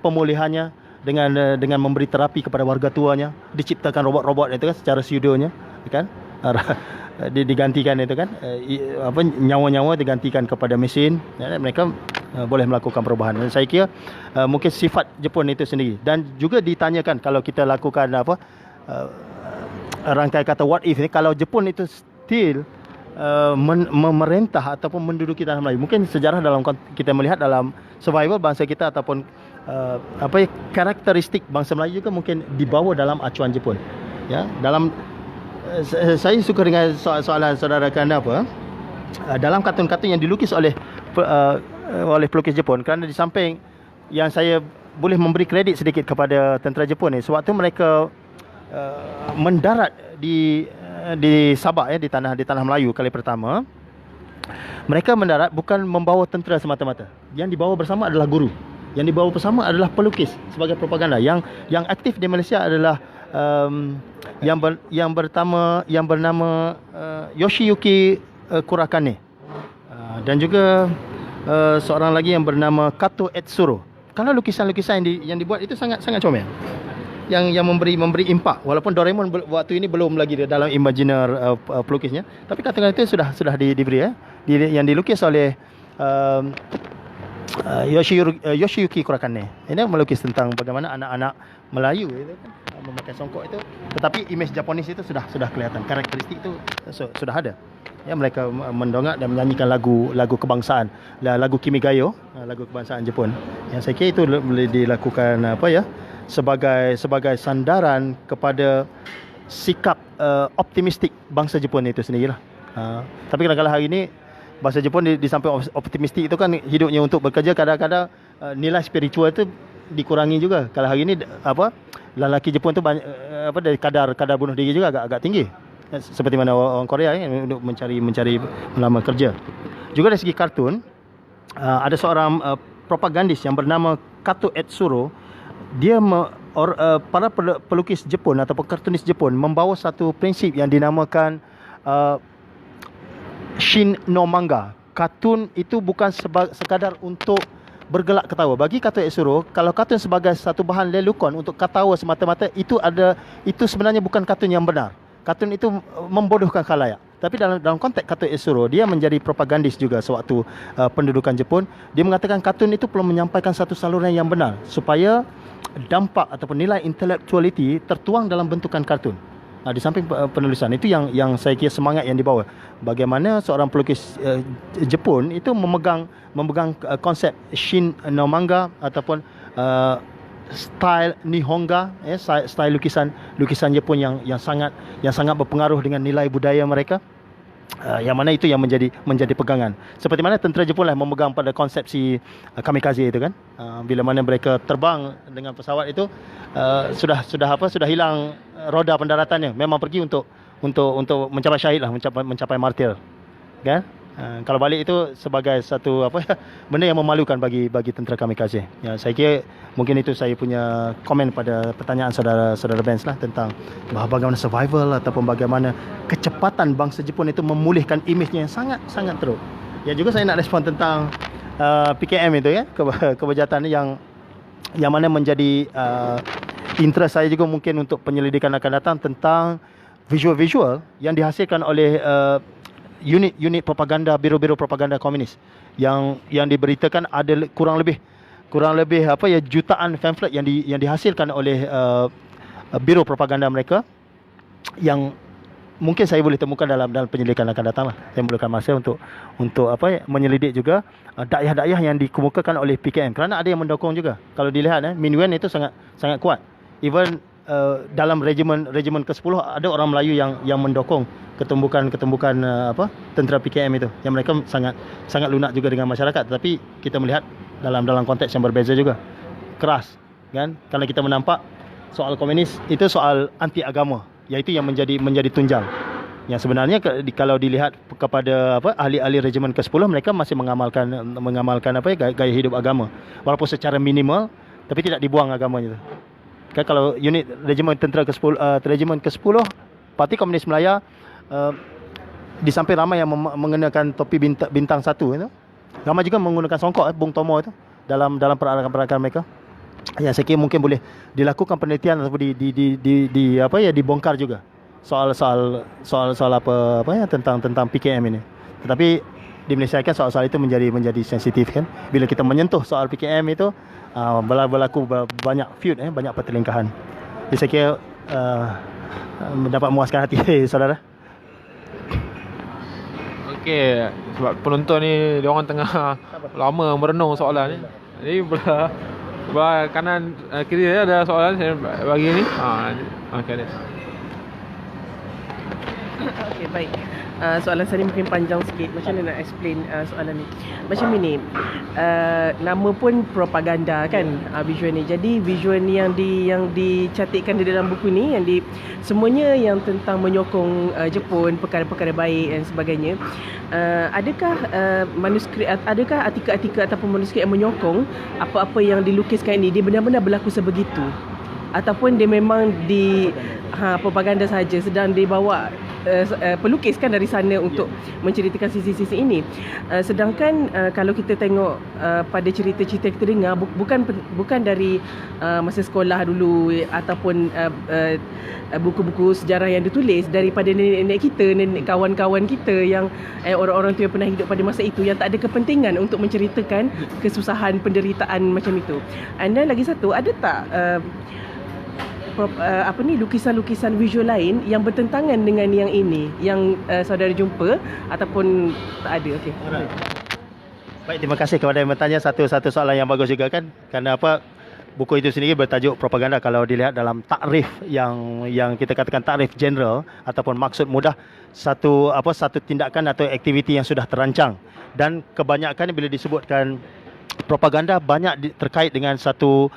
pemulihannya dengan memberi terapi kepada warga tuanya, diciptakan robot-robot itu kan secara pseudonya, kan? Digantikan itu kan, nyawa-nyawa digantikan kepada mesin, ya, mereka boleh melakukan perubahan. Dan saya kira mungkin sifat Jepun itu sendiri. Dan juga ditanyakan kalau kita lakukan rangkai kata what if ni, kalau Jepun itu still memerintah ataupun menduduki tanah Melayu, mungkin sejarah dalam kita melihat dalam survival bangsa kita ataupun karakteristik bangsa Melayu juga mungkin dibawa dalam acuan Jepun, ya. Dalam saya suka dengan soalan saudara Kanda dalam kartun-kartun yang dilukis oleh pelukis Jepun, kerana di samping yang saya boleh memberi kredit sedikit kepada tentera Jepun ni, sewaktu mereka mendarat di Sabah, di tanah Melayu kali pertama, mereka mendarat bukan membawa tentera semata-mata. Yang dibawa bersama adalah guru. Yang dibawa bersama adalah pelukis sebagai propaganda. Yang aktif di Malaysia adalah yang bernama Yoshiyuki Kurakane, dan juga seorang lagi yang bernama Kato Etsuro. Kalau lukisan-lukisan yang dibuat itu sangat comel, yang memberi impak. Walaupun Doraemon waktu ini belum lagi dalam imaginer pelukisnya, tapi katakan itu sudah diberi, yang dilukis oleh Yoshiyuki Kurakane. Ini melukis tentang bagaimana anak-anak Melayu itu kan memakai songkok itu, tetapi image Japanese itu sudah kelihatan, karakteristik itu sudah ada. Ya, mereka mendongak dan menyanyikan lagu kebangsaan, lagu Kimigayo, lagu kebangsaan Jepun. Yang saya kira itu boleh dilakukan sebagai sandaran kepada sikap optimistik bangsa Jepun itu sendirilah. Tapi kadang-kadang hari ini bangsa Jepun di samping optimistik itu kan hidupnya untuk bekerja, kadang-kadang nilai spiritual itu dikurangi juga. Kalau hari ini lelaki Jepun tu banyak dari kadar bunuh diri juga agak tinggi. Seperti mana orang Korea untuk mencari melamar kerja. Juga dari segi kartun, ada seorang propagandis yang bernama Kato Etsuro. Dia para pelukis Jepun atau kartunis Jepun membawa satu prinsip yang dinamakan Shin no Manga. Kartun itu bukan sekadar untuk bergelak ketawa. Bagi Kato Etsuro, kalau kartun sebagai satu bahan lelukon untuk ketawa semata-mata, itu sebenarnya bukan kartun yang benar. Kartun itu membodohkan khalayak. Tapi dalam konteks Kato Etsuro, dia menjadi propagandis juga sewaktu pendudukan Jepun. Dia mengatakan kartun itu perlu menyampaikan satu saluran yang benar supaya dampak ataupun nilai intellectuality tertuang dalam bentukan kartun. Di samping penulisan itu yang saya kira semangat yang dibawa. Bagaimana seorang pelukis Jepun itu memegang konsep Shin no Manga ataupun style Nihonga, style lukisan Jepun yang sangat berpengaruh dengan nilai budaya mereka. Yang mana itu yang menjadi pegangan. Seperti mana tentera Jepun lah memegang pada konsepsi kamikaze itu kan. Bila mana mereka terbang dengan pesawat itu sudah hilang roda pendaratannya. Memang pergi untuk mencapai syahid lah, mencapai martir. Kan? Kalau balik itu sebagai satu benda yang memalukan bagi tentera kamikaze. Ya, saya kira mungkin itu saya punya komen pada pertanyaan saudara Benz lah tentang bagaimana survival ataupun bagaimana kecepatan bangsa Jepun itu memulihkan imejnya yang sangat teruk. Ya, juga saya nak respon tentang PKM itu ya, kebejahatan yang mana menjadi interest saya juga mungkin untuk penyelidikan akan datang tentang visual-visual yang dihasilkan oleh unit propaganda, biro-biro propaganda komunis yang diberitakan ada kurang lebih apa ya, jutaan pamflet yang dihasilkan oleh biro propaganda mereka, yang mungkin saya boleh temukan dalam penyelidikan akan datang lah. Saya memerlukan masa untuk apa ya, menyelidik juga dakwah-dakwah yang dikemukakan oleh PKM, kerana ada yang mendukung juga. Kalau dilihat Min Wen itu sangat kuat. Even dalam regimen ke-10 ada orang Melayu yang mendukung ketumbukan tentera PKM itu, yang mereka sangat lunak juga dengan masyarakat. Tetapi kita melihat dalam konteks yang berbeza juga, keras kan, kerana kita menampak soal komunis itu soal anti agama, iaitu yang menjadi tunjang. Yang sebenarnya kalau dilihat kepada ahli-ahli regimen ke-10, mereka masih mengamalkan apa ya, gaya hidup agama, walaupun secara minimal, tapi tidak dibuang agamanya itu. Kan kalau unit regimen tentera ke-10, regimen ke-10 Parti Komunis Melaya, di samping ramai yang mengenakan topi bintang 1 itu, ramai juga menggunakan songkok Bung Tomo itu dalam perarakan mereka. Ya, saya kira mungkin boleh dilakukan penelitian atau dibongkar juga soal apa ya, tentang PKM ini. Tetapi di Malaysia kan soal itu menjadi sensitif kan. Bila kita menyentuh soal PKM itu, berlaku banyak feud, banyak pertelingkahan. Jadi saya kira mendapat memuaskan hati saudara. Okey, sebab penonton ni dia orang tengah lama merenung soalan ni. Jadi belah kanan kiri dia ada soalan, saya bagi ni. Okey ada. Okey, baik. Soalan saya ni mungkin panjang sikit. Macam mana nak explain soalan ni? Macam ini, nama pun propaganda kan, visual ni. Jadi visual ni yang dicantikkan di dalam buku ni, semuanya yang tentang menyokong Jepun, perkara-perkara baik dan sebagainya. Adakah manuskrip, adakah artikel-artikel ataupun manuskrip yang menyokong apa-apa yang dilukiskan ini, dia benar-benar berlaku sebegitu? Ataupun dia memang propaganda saja, sedang dibawa pelukis kan dari sana untuk menceritakan sisi-sisi ini. Sedangkan kalau kita tengok pada cerita-cerita kita dengar, bukan dari masa sekolah dulu ataupun buku-buku sejarah yang ditulis, daripada nenek-nenek kita, nenek kawan-kawan kita yang orang-orang tu yang pernah hidup pada masa itu, yang tak ada kepentingan untuk menceritakan kesusahan, penderitaan macam itu. And then lagi satu, ada tak lukisan-lukisan visual lain yang bertentangan dengan yang ini, yang saudara jumpa ataupun tak ada? Okey. Baik, terima kasih kepada yang bertanya. Satu soalan yang bagus juga kan. Kerana buku itu sendiri bertajuk propaganda. Kalau dilihat dalam takrif yang kita katakan takrif general ataupun maksud mudah, satu tindakan atau aktiviti yang sudah terancang. Dan kebanyakan bila disebutkan propaganda, banyak terkait dengan satu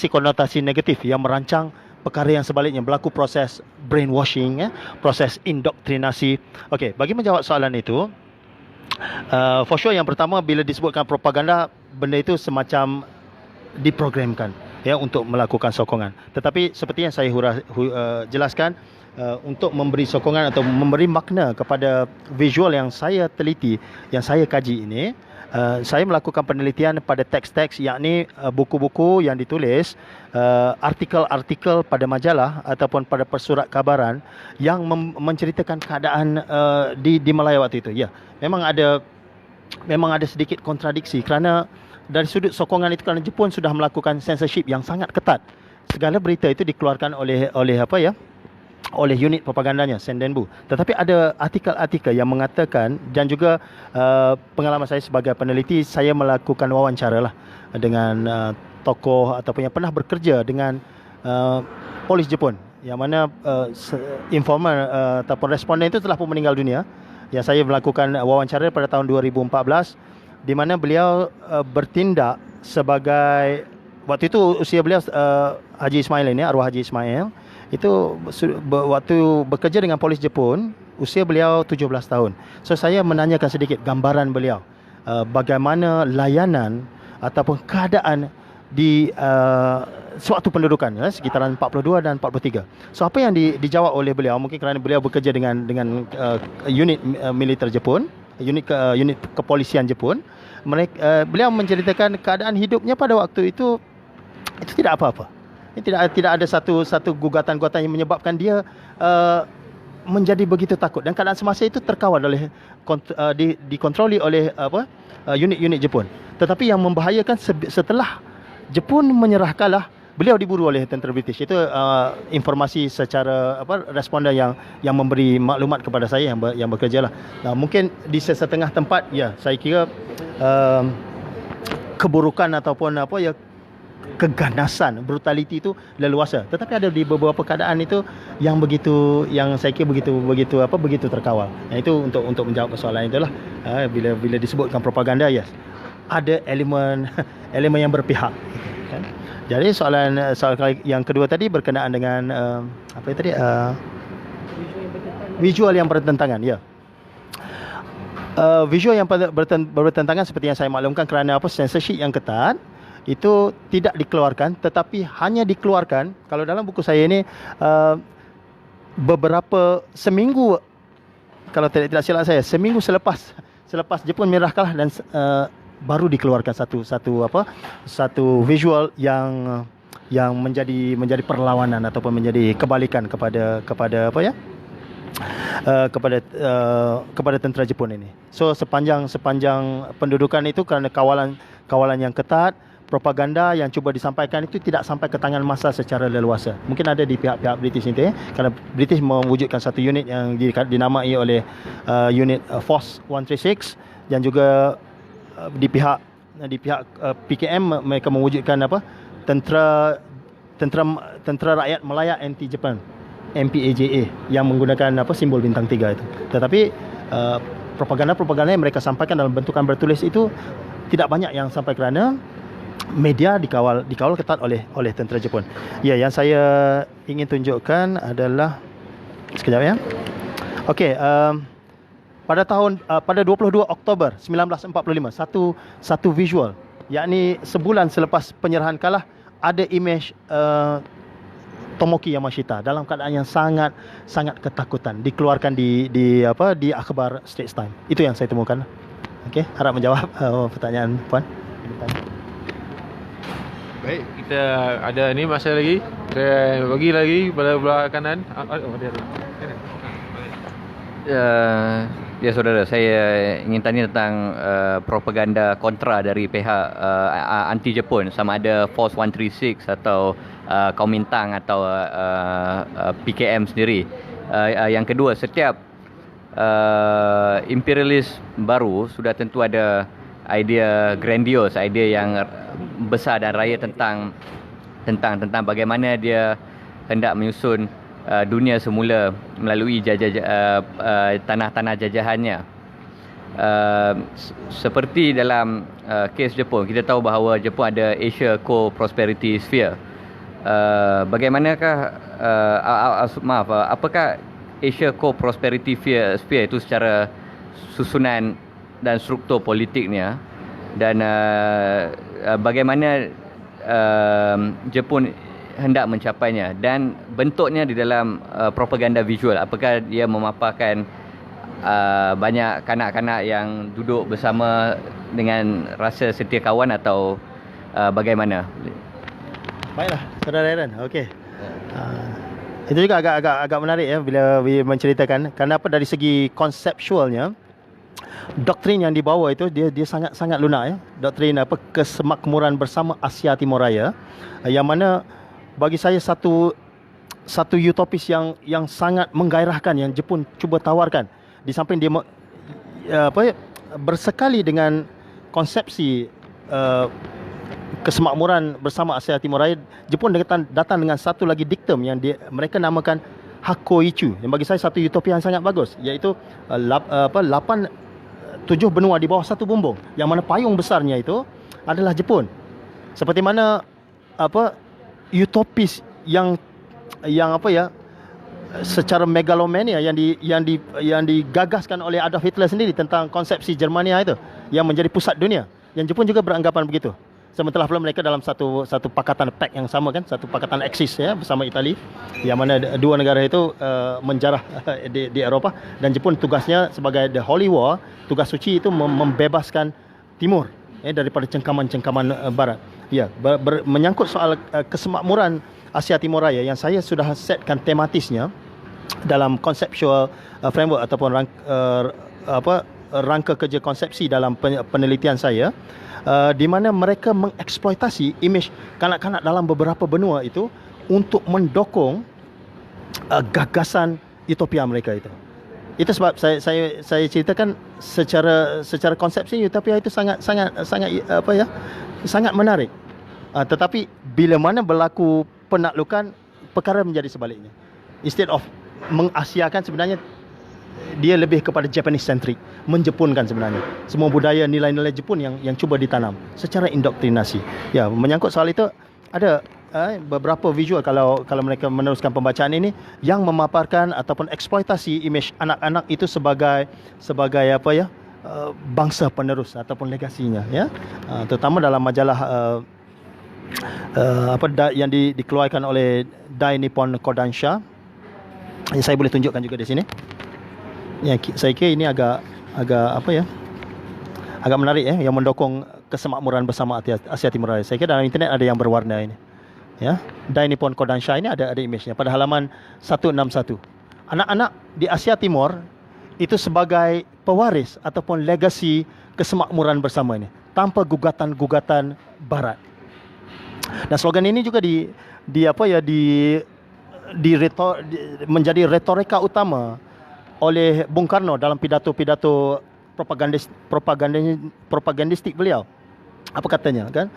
konotasi negatif yang merancang perkara yang sebaliknya, berlaku proses brainwashing, proses indoktrinasi. Okey, bagi menjawab soalan itu, for sure yang pertama, bila disebutkan propaganda, benda itu semacam diprogramkan untuk melakukan sokongan. Tetapi seperti yang saya jelaskan, untuk memberi sokongan atau memberi makna kepada visual yang saya teliti, yang saya kaji ini, saya melakukan penelitian pada teks-teks, yakni buku-buku yang ditulis, artikel-artikel pada majalah ataupun pada persurat kabaran yang menceritakan keadaan di Malaya waktu itu. Ya, memang ada sedikit kontradiksi, kerana dari sudut sokongan itu, kerana Jepun sudah melakukan censorship yang sangat ketat. Segala berita itu dikeluarkan oleh unit propagandanya, Sendenbu. Tetapi ada artikel-artikel yang mengatakan, dan juga pengalaman saya sebagai peneliti, saya melakukan wawancara lah dengan tokoh ataupun yang pernah bekerja dengan polis Jepun, yang mana informan ataupun responden itu telah pun meninggal dunia. Yang saya melakukan wawancara pada tahun 2014, di mana beliau bertindak sebagai, waktu itu usia beliau Haji Ismail ini, arwah Haji Ismail itu, waktu bekerja dengan polis Jepun, usia beliau 17 tahun. So saya menanyakan sedikit gambaran beliau, bagaimana layanan ataupun keadaan di suatu pendudukan, sekitaran 42 dan 43. So apa yang dijawab oleh beliau, mungkin kerana beliau bekerja dengan unit militer Jepun, unit kepolisian Jepun, beliau menceritakan keadaan hidupnya pada waktu itu tidak apa-apa. Tidak ada satu gugatan-gugatan yang menyebabkan dia menjadi begitu takut, dan keadaan semasa itu terkawal oleh dikontroli oleh unit-unit Jepun. Tetapi yang membahayakan setelah Jepun menyerah kalah, beliau diburu oleh tentera British. Itu informasi secara responden yang memberi maklumat kepada saya yang bekerja lah. Mungkin di setengah tempat ya saya kira keburukan ataupun keganasan, brutality itu leluasa. Tetapi ada di beberapa keadaan itu yang saya kira begitu terkawal. Itu untuk menjawab persoalan itulah. Bila disebutkan propaganda, yes, ada elemen yang berpihak, kan? Jadi soalan yang kedua tadi berkenaan dengan visual yang bertentangan, ya. Visual yang bertentangan seperti yang saya maklumkan kerana censorship yang ketat itu tidak dikeluarkan, tetapi hanya dikeluarkan kalau dalam buku saya ini seminggu, kalau tidak silap saya, seminggu selepas Jepun menyerah kalah, dan baru dikeluarkan satu visual yang menjadi perlawanan ataupun menjadi kebalikan kepada tentera Jepun ini. So sepanjang pendudukan itu, kerana kawalan yang ketat, propaganda yang cuba disampaikan itu tidak sampai ke tangan massa secara leluasa. Mungkin ada di pihak-pihak British ini, kerana British mewujudkan satu unit yang dinamai oleh unit Force 136, dan juga di pihak PKM mereka mewujudkan tentera rakyat Malaya anti Jepun, MPAJA, yang menggunakan simbol bintang 3 itu. Tetapi propaganda yang mereka sampaikan dalam bentukan bertulis itu tidak banyak yang sampai, kerana media dikawal ketat oleh tentera Jepun. Ya, yang saya ingin tunjukkan adalah sekejap ya. Okey, pada 22 Oktober 1945, satu visual, yakni sebulan selepas penyerahan kalah, ada imej Tomoki Yamashita dalam keadaan yang sangat ketakutan, dikeluarkan di akhbar Straits Times. Itu yang saya temukan. Okey, harap menjawab pertanyaan puan. Baik, kita ada ni masa lagi. Kita bagi lagi belah kanan. Ya saudara, saya ingin tanya tentang propaganda kontra dari pihak anti Jepun, sama ada Force 136 atau Kuomintang atau PKM sendiri. Yang kedua, setiap imperialis baru sudah tentu ada idea grandiose, idea yang besar dan raya tentang bagaimana dia hendak menyusun dunia semula melalui tanah-tanah jajahannya. Seperti dalam kes Jepun, kita tahu bahawa Jepun ada Asia Core Prosperity Sphere. Bagaimanakah apakah Asia Core Prosperity Sphere itu secara susunan dan struktur politiknya, dan bagaimana Jepun hendak mencapainya, dan bentuknya di dalam propaganda visual, apakah dia memaparkan banyak kanak-kanak yang duduk bersama dengan rasa setia kawan, atau bagaimana? Baiklah, Saudara Aaron. Okey. Itu juga agak menarik ya bila menceritakan, kerana dari segi konseptualnya, doktrin yang dibawa itu dia sangat lunak ya. Doktrin kesemakmuran bersama Asia Timur Raya, yang mana bagi saya satu utopis yang sangat menggairahkan yang Jepun cuba tawarkan. Di samping dia bersekali dengan konsepsi kesemakmuran bersama Asia Timur Raya, Jepun datang dengan satu lagi diktum yang mereka namakan Hakoichu, yang bagi saya satu utopia yang sangat bagus, iaitu 7 benua di bawah satu bumbung, yang mana payung besarnya itu adalah Jepun. Seperti mana utopis yang secara megalomania yang digagaskan oleh Adolf Hitler sendiri tentang konsepsi Germania itu yang menjadi pusat dunia. Yang Jepun juga beranggapan begitu. Sementara pula mereka dalam satu pakatan pact yang sama kan, satu pakatan Axis ya bersama Itali, yang mana dua negara itu menjarah di Eropah, dan Jepun tugasnya sebagai the Holy War, tugas suci itu membebaskan timur, daripada cengkaman-cengkaman barat. Ya, menyangkut soal kesemakmuran Asia Timur Raya yang saya sudah setkan tematisnya dalam conceptual framework ataupun rangka kerja konsepsi dalam penelitian saya, di mana mereka mengeksploitasi imej kanak-kanak dalam beberapa benua itu untuk mendokong gagasan utopia mereka itu. Itu sebab saya ceritakan secara konsepsi utopia itu sangat menarik. Tetapi bila mana berlaku penaklukan, perkara menjadi sebaliknya. Instead of mengasiakan, sebenarnya dia lebih kepada Japanese centric, menjepunkan sebenarnya. Semua budaya, nilai-nilai Jepun yang cuba ditanam secara indoktrinasi. Ya, menyangkut soal itu ada beberapa visual kalau mereka meneruskan pembacaan ini yang memaparkan ataupun eksploitasi imej anak-anak itu sebagai bangsa penerus ataupun legasinya, ya. Terutama dalam majalah yang dikeluarkan oleh Dai Nippon Kodansha. Saya boleh tunjukkan juga di sini. Ya, saya kira ini agak menarik, yang mendokong kesemakmuran bersama Asia Timur Raya. Saya kira dalam internet ada yang berwarna ini. Ya, Dai Nippon Kodansha ini ada imejnya pada halaman 161. Anak-anak di Asia Timur itu sebagai pewaris ataupun legasi kesemakmuran bersama ini tanpa gugatan-gugatan barat. Dan slogan ini juga menjadi retorika utama oleh Bung Karno dalam pidato-pidato propagandistik beliau. Apa katanya, kan?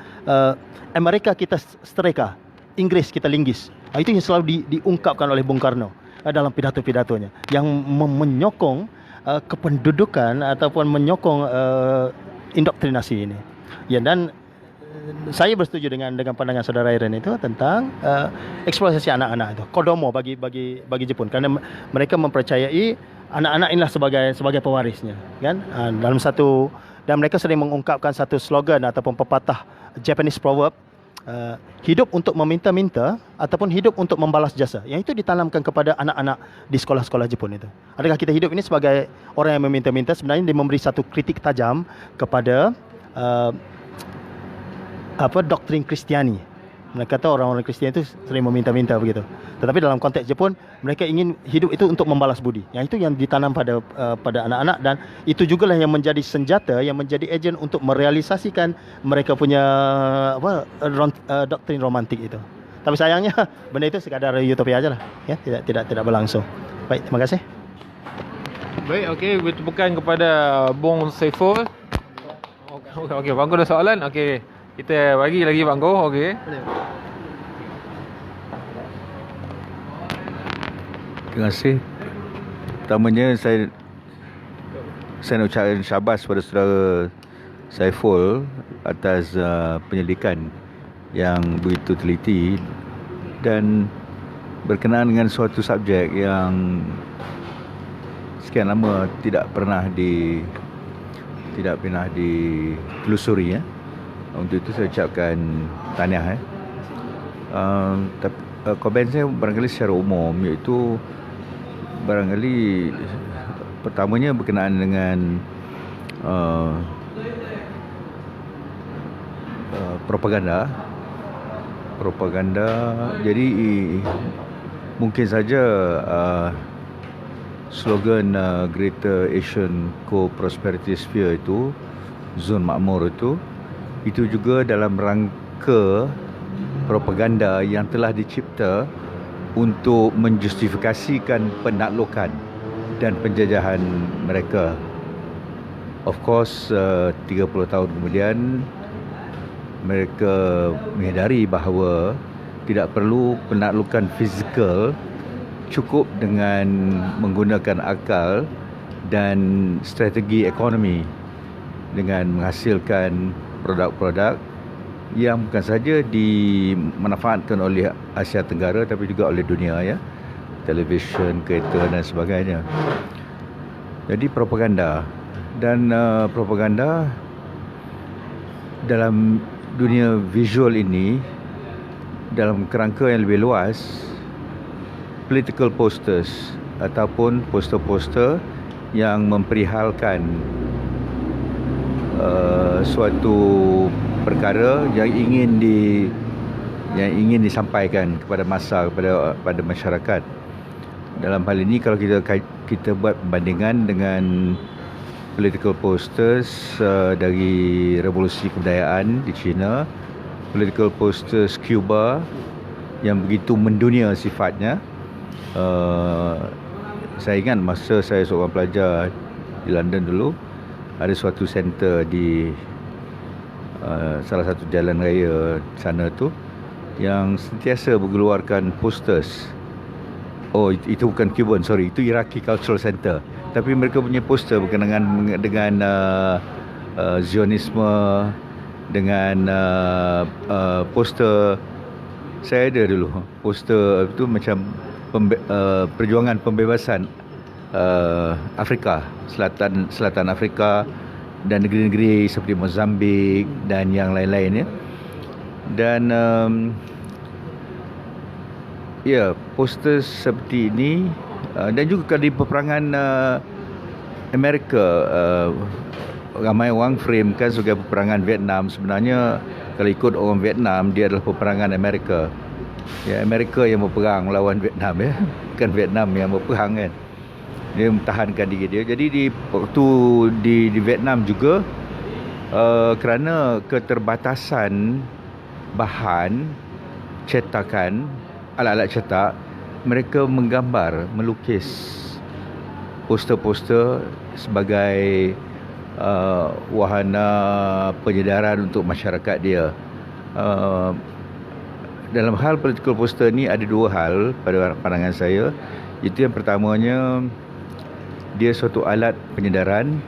Amerika kita streka, Inggris kita linggis. Itu yang selalu diungkapkan oleh Bung Karno dalam pidato-pidatonya, yang menyokong kependudukan ataupun menyokong indoktrinasi ini. Ya, dan saya bersetuju dengan pandangan saudara Aaron itu tentang eksploitasi anak-anak itu. Kodomo bagi Jepun, kerana mereka mempercayai anak-anak inilah sebagai pewarisnya, kan? Dan mereka sering mengungkapkan satu slogan ataupun pepatah Japanese proverb, hidup untuk meminta-minta ataupun hidup untuk membalas jasa. Yang itu ditanamkan kepada anak-anak di sekolah-sekolah Jepun itu. Adakah kita hidup ini sebagai orang yang meminta-minta? Sebenarnya dia memberi satu kritik tajam kepada doktrin Kristiani. Mereka kata orang-orang Kristian itu sering meminta-minta begitu. Tetapi dalam konteks Jepun, mereka ingin hidup itu untuk membalas budi. Yang itu yang ditanam pada anak-anak, dan itu jugalah yang menjadi senjata, yang menjadi ejen untuk merealisasikan mereka punya doktrin romantik itu. Tapi sayangnya benda itu sekadar utopia aja lah, ya, tidak berlangsung. Baik, terima kasih. Baik, okey, bertepukan kepada Bung Saiful. Okey, Bangko ada soalan? Okey, kita bagi lagi Bangko. Okey. Terima kasih. Pertamanya saya nak ucapkan syabas pada saudara Saiful atas penyelidikan yang begitu teliti dan berkenaan dengan suatu subjek yang sekian lama tidak pernah ditelusuri, ya. Untuk itu saya ucapkan tahniah. Komen saya barangkali secara umum, iaitu barangkali pertamanya berkenaan dengan propaganda. Jadi mungkin saja slogan Greater Asian Co-Prosperity Sphere itu, zon makmur itu juga dalam rangka propaganda yang telah dicipta untuk menjustifikasikan penaklukan dan penjajahan mereka. Of course, 30 tahun kemudian mereka menyadari bahawa tidak perlu penaklukan fizikal, cukup dengan menggunakan akal dan strategi ekonomi dengan menghasilkan produk-produk yang bukan saja dimanfaatkan oleh Asia Tenggara tapi juga oleh dunia, ya. Televisyen, kereta dan sebagainya. Jadi propaganda dalam dunia visual ini, dalam kerangka yang lebih luas, political posters ataupun poster-poster yang memperihalkan suatu perkara yang ingin disampaikan kepada massa, kepada masyarakat. Dalam hal ini kalau kita buat perbandingan dengan political posters dari revolusi kebudayaan di China, political posters Cuba yang begitu mendunia sifatnya. Saya ingat masa saya seorang pelajar di London dulu, ada suatu center di salah satu jalan raya sana tu yang sentiasa mengeluarkan posters. Oh, itu bukan Cuban, sorry, itu Iraqi Cultural Center. Tapi mereka punya poster berkenaan dengan Zionisme, dengan poster, saya ada dulu poster itu macam perjuangan pembebasan Afrika, Selatan Afrika dan negeri-negeri seperti Mozambik dan yang lain-lain ya. Dan poster seperti ini dan juga di peperangan Amerika, ramai orang framekan sebagai peperangan Vietnam. Sebenarnya kalau ikut orang Vietnam, dia adalah peperangan Amerika. Ya, Amerika yang berperang melawan Vietnam ya, bukan Vietnam yang berperang kan. Dia mempertahankan diri dia. Jadi waktu di Vietnam juga kerana keterbatasan bahan cetakan, alat-alat cetak, mereka menggambar, melukis poster-poster sebagai wahana penyedaran untuk masyarakat dia. Dalam hal political poster ni ada dua hal pada pandangan saya. Itu yang pertamanya, dia suatu alat penyedaran.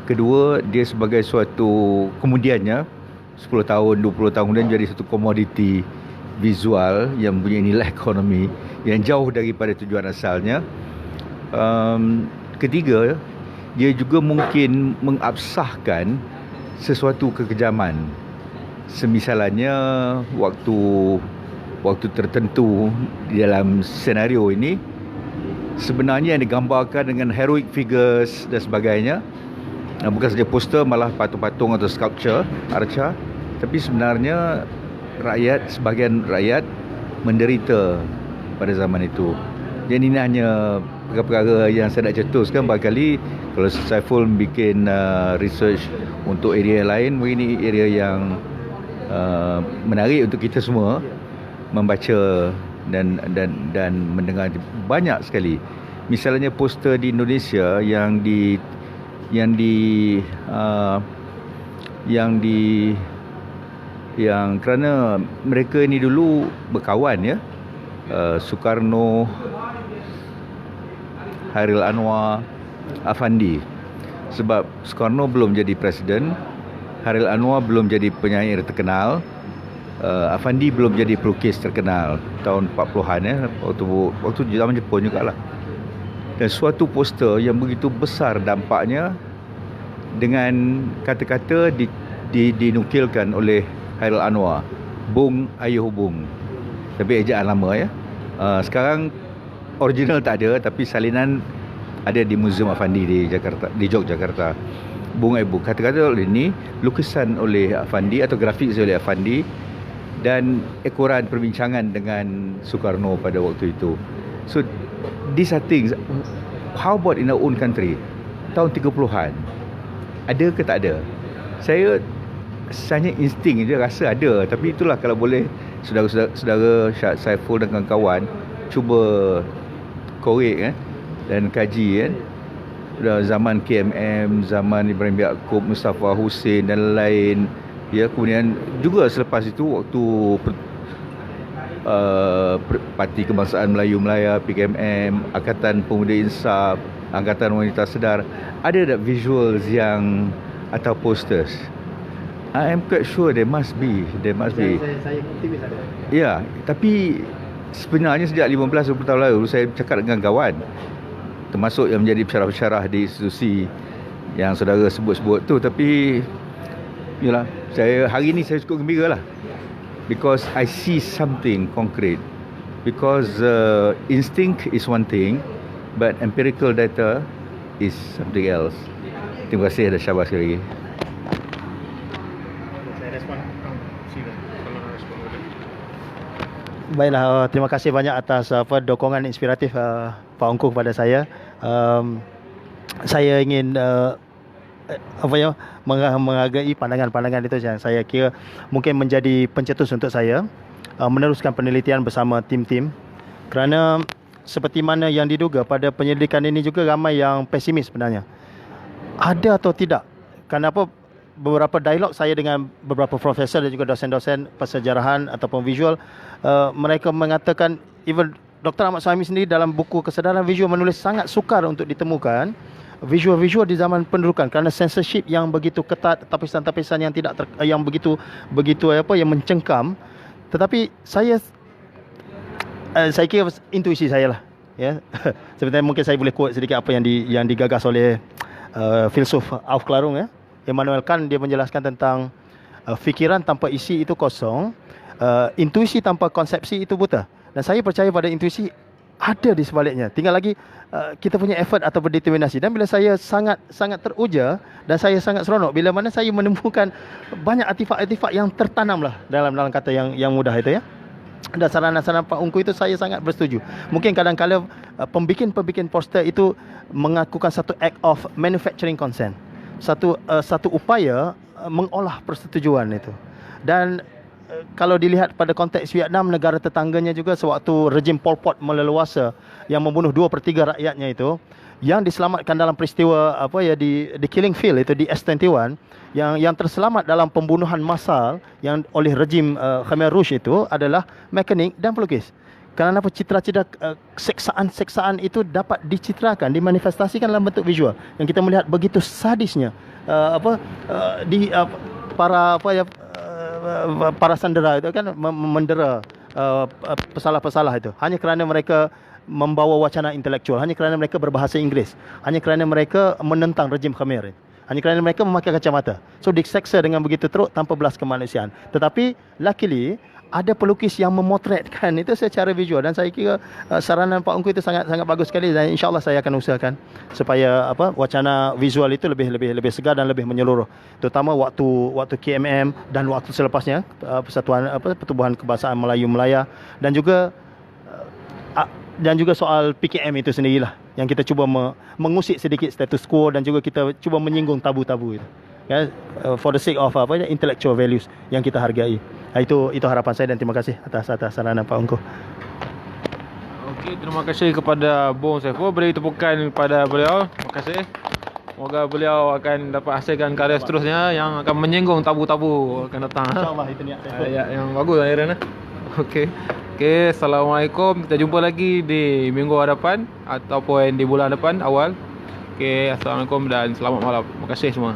Kedua, dia sebagai suatu, kemudiannya 10 tahun, 20 tahun kemudian jadi satu komoditi visual yang punya nilai ekonomi yang jauh daripada tujuan asalnya. Ketiga, dia juga mungkin mengabsahkan sesuatu kekejaman. Semisalnya waktu tertentu di dalam senario ini sebenarnya yang digambarkan dengan heroic figures dan sebagainya. Bukan saja poster, malah patung-patung atau sculpture, arca, tapi sebenarnya sebahagian rakyat menderita pada zaman itu. Jadi ini hanya perkara-perkara yang saya nak cetuskan. Barangkali kalau Saiful bikin research untuk area lain, mungkin ini area yang menarik untuk kita semua membaca dan mendengar. Banyak sekali. Misalnya poster di Indonesia yang kerana mereka ni dulu berkawan ya, Soekarno, Hairil Anwar, Afandi. Sebab Soekarno belum jadi presiden, Hairil Anwar belum jadi penyair terkenal, Afandi belum jadi pelukis terkenal tahun 40-an ya, waktu zaman Jepun jugalah. Dan suatu poster yang begitu besar dampaknya, dengan kata-kata dinukilkan oleh Hairil Anwar, Bung Ayuh Bung, tapi ejaan lama ya. Sekarang original tak ada, tapi salinan ada di Museum Afandi di Yogyakarta. Bung Ayuh Bung, kata-kata oleh ini, lukisan oleh Afandi atau grafik oleh Afandi, dan ekoran perbincangan dengan Soekarno pada waktu itu. So these are things. How about in our own country, tahun 30-an, ada ke tak ada? Saya hanya insting je, rasa ada. Tapi itulah, kalau boleh saudara Saiful dan kawan-kawan cuba korek dan kaji zaman KMM, zaman Ibrahim Yaakob, Mustafa Hussein dan lain ya. Kemudian juga selepas itu waktu Parti Kebangsaan Melayu Melaya, PKMM, Angkatan Pemuda Insaf, Angkatan Wanita Sedar, ada tak visuals yang atau posters? I am quite sure there must be. Saya optimis ada. Ya, tapi sebenarnya sejak 15-20 tahun lalu saya cakap dengan kawan, termasuk yang menjadi pensyarah-pensyarah di institusi yang saudara sebut-sebut tu, tapi yalah, hari ini saya cukup gembira lah, because I see something concrete. Because instinct is one thing, but empirical data is something else. Terima kasih dan syabas sekali lagi. Baiklah, terima kasih banyak atas dukungan inspiratif Pak Ongko kepada saya. Saya ingin menghargai pandangan-pandangan itu yang saya kira mungkin menjadi pencetus untuk saya meneruskan penelitian bersama tim-tim, kerana seperti mana yang diduga pada penyelidikan ini juga ramai yang pesimis sebenarnya. Ada atau tidak? Kenapa beberapa dialog saya dengan beberapa profesor dan juga dosen-dosen persejarahan ataupun visual, mereka mengatakan, even Dr. Ahmad Suhaimi sendiri dalam buku Kesedaran Visual menulis sangat sukar untuk ditemukan visual-visual di zaman pendudukan kerana censorship yang begitu ketat, tapisan-tapisan yang tidak yang begitu yang mencengkam. Tetapi saya kira intuisi saya lah, ya. Sebenarnya mungkin saya boleh quote sedikit apa yang digagas oleh filsuf Aufklärung, ya. Immanuel Kant. Dia menjelaskan tentang fikiran tanpa isi itu kosong, intuisi tanpa konsepsi itu buta. Dan saya percaya pada intuisi ada di sebaliknya. Tinggal lagi kita punya effort atau berdeterminasi. Dan bila saya sangat teruja dan saya sangat seronok bila mana saya menemukan banyak artifak-artifak yang tertanam lah dalam kata yang mudah itu, ya. Dan saran-saran Pak Ongko itu saya sangat bersetuju. Mungkin kadang-kadang pembikin poster itu mengakukan satu act of manufacturing consent, satu upaya mengolah persetujuan itu. Dan kalau dilihat pada konteks Vietnam, negara tetangganya juga, sewaktu rejim Pol Pot meleluasa yang membunuh 2/3 rakyatnya itu, yang diselamatkan dalam peristiwa di Killing Field itu di S21, yang terselamat dalam pembunuhan massal yang oleh rejim Khmer Rouge itu adalah mekanik dan pelukis. Kerana apa? Citra-citra seksaan itu dapat dicitrakan, dimanifestasikan dalam bentuk visual yang kita melihat begitu sadisnya para sandera itu kan mendera pesalah-pesalah itu hanya kerana mereka membawa wacana intelektual, hanya kerana mereka berbahasa Inggeris, hanya kerana mereka menentang rejim Khmer, hanya kerana mereka memakai kacamata. So diseksa dengan begitu teruk tanpa belas kemanusiaan. Tetapi luckily ada pelukis yang memotretkan itu secara visual, dan saya kira saranan Pak Ongko itu sangat bagus sekali, dan insya-Allah saya akan usahakan supaya wacana visual itu lebih segar dan lebih menyeluruh, terutama waktu KMM dan waktu selepasnya, Persatuan Pertubuhan Kebahasaan Melayu Melaya, dan juga soal PKM itu sendirilah yang kita cuba mengusik sedikit status quo, dan juga kita cuba menyinggung tabu-tabu itu, ya, for the sake of intellectual values yang kita hargai. Itu harapan saya, dan terima kasih atas saranan Pak Ongko. Okey, terima kasih kepada Bung Saiful. Beri tepukan pada beliau. Terima kasih. Semoga beliau akan dapat hasilkan karya seterusnya yang akan menyinggung tabu-tabu akan datang. InsyaAllah itu niat saya. Ya, yang bagus akhirnya. Okey. Assalamualaikum. Kita jumpa lagi di minggu hadapan ataupun di bulan depan awal. Assalamualaikum dan selamat malam. Terima kasih semua.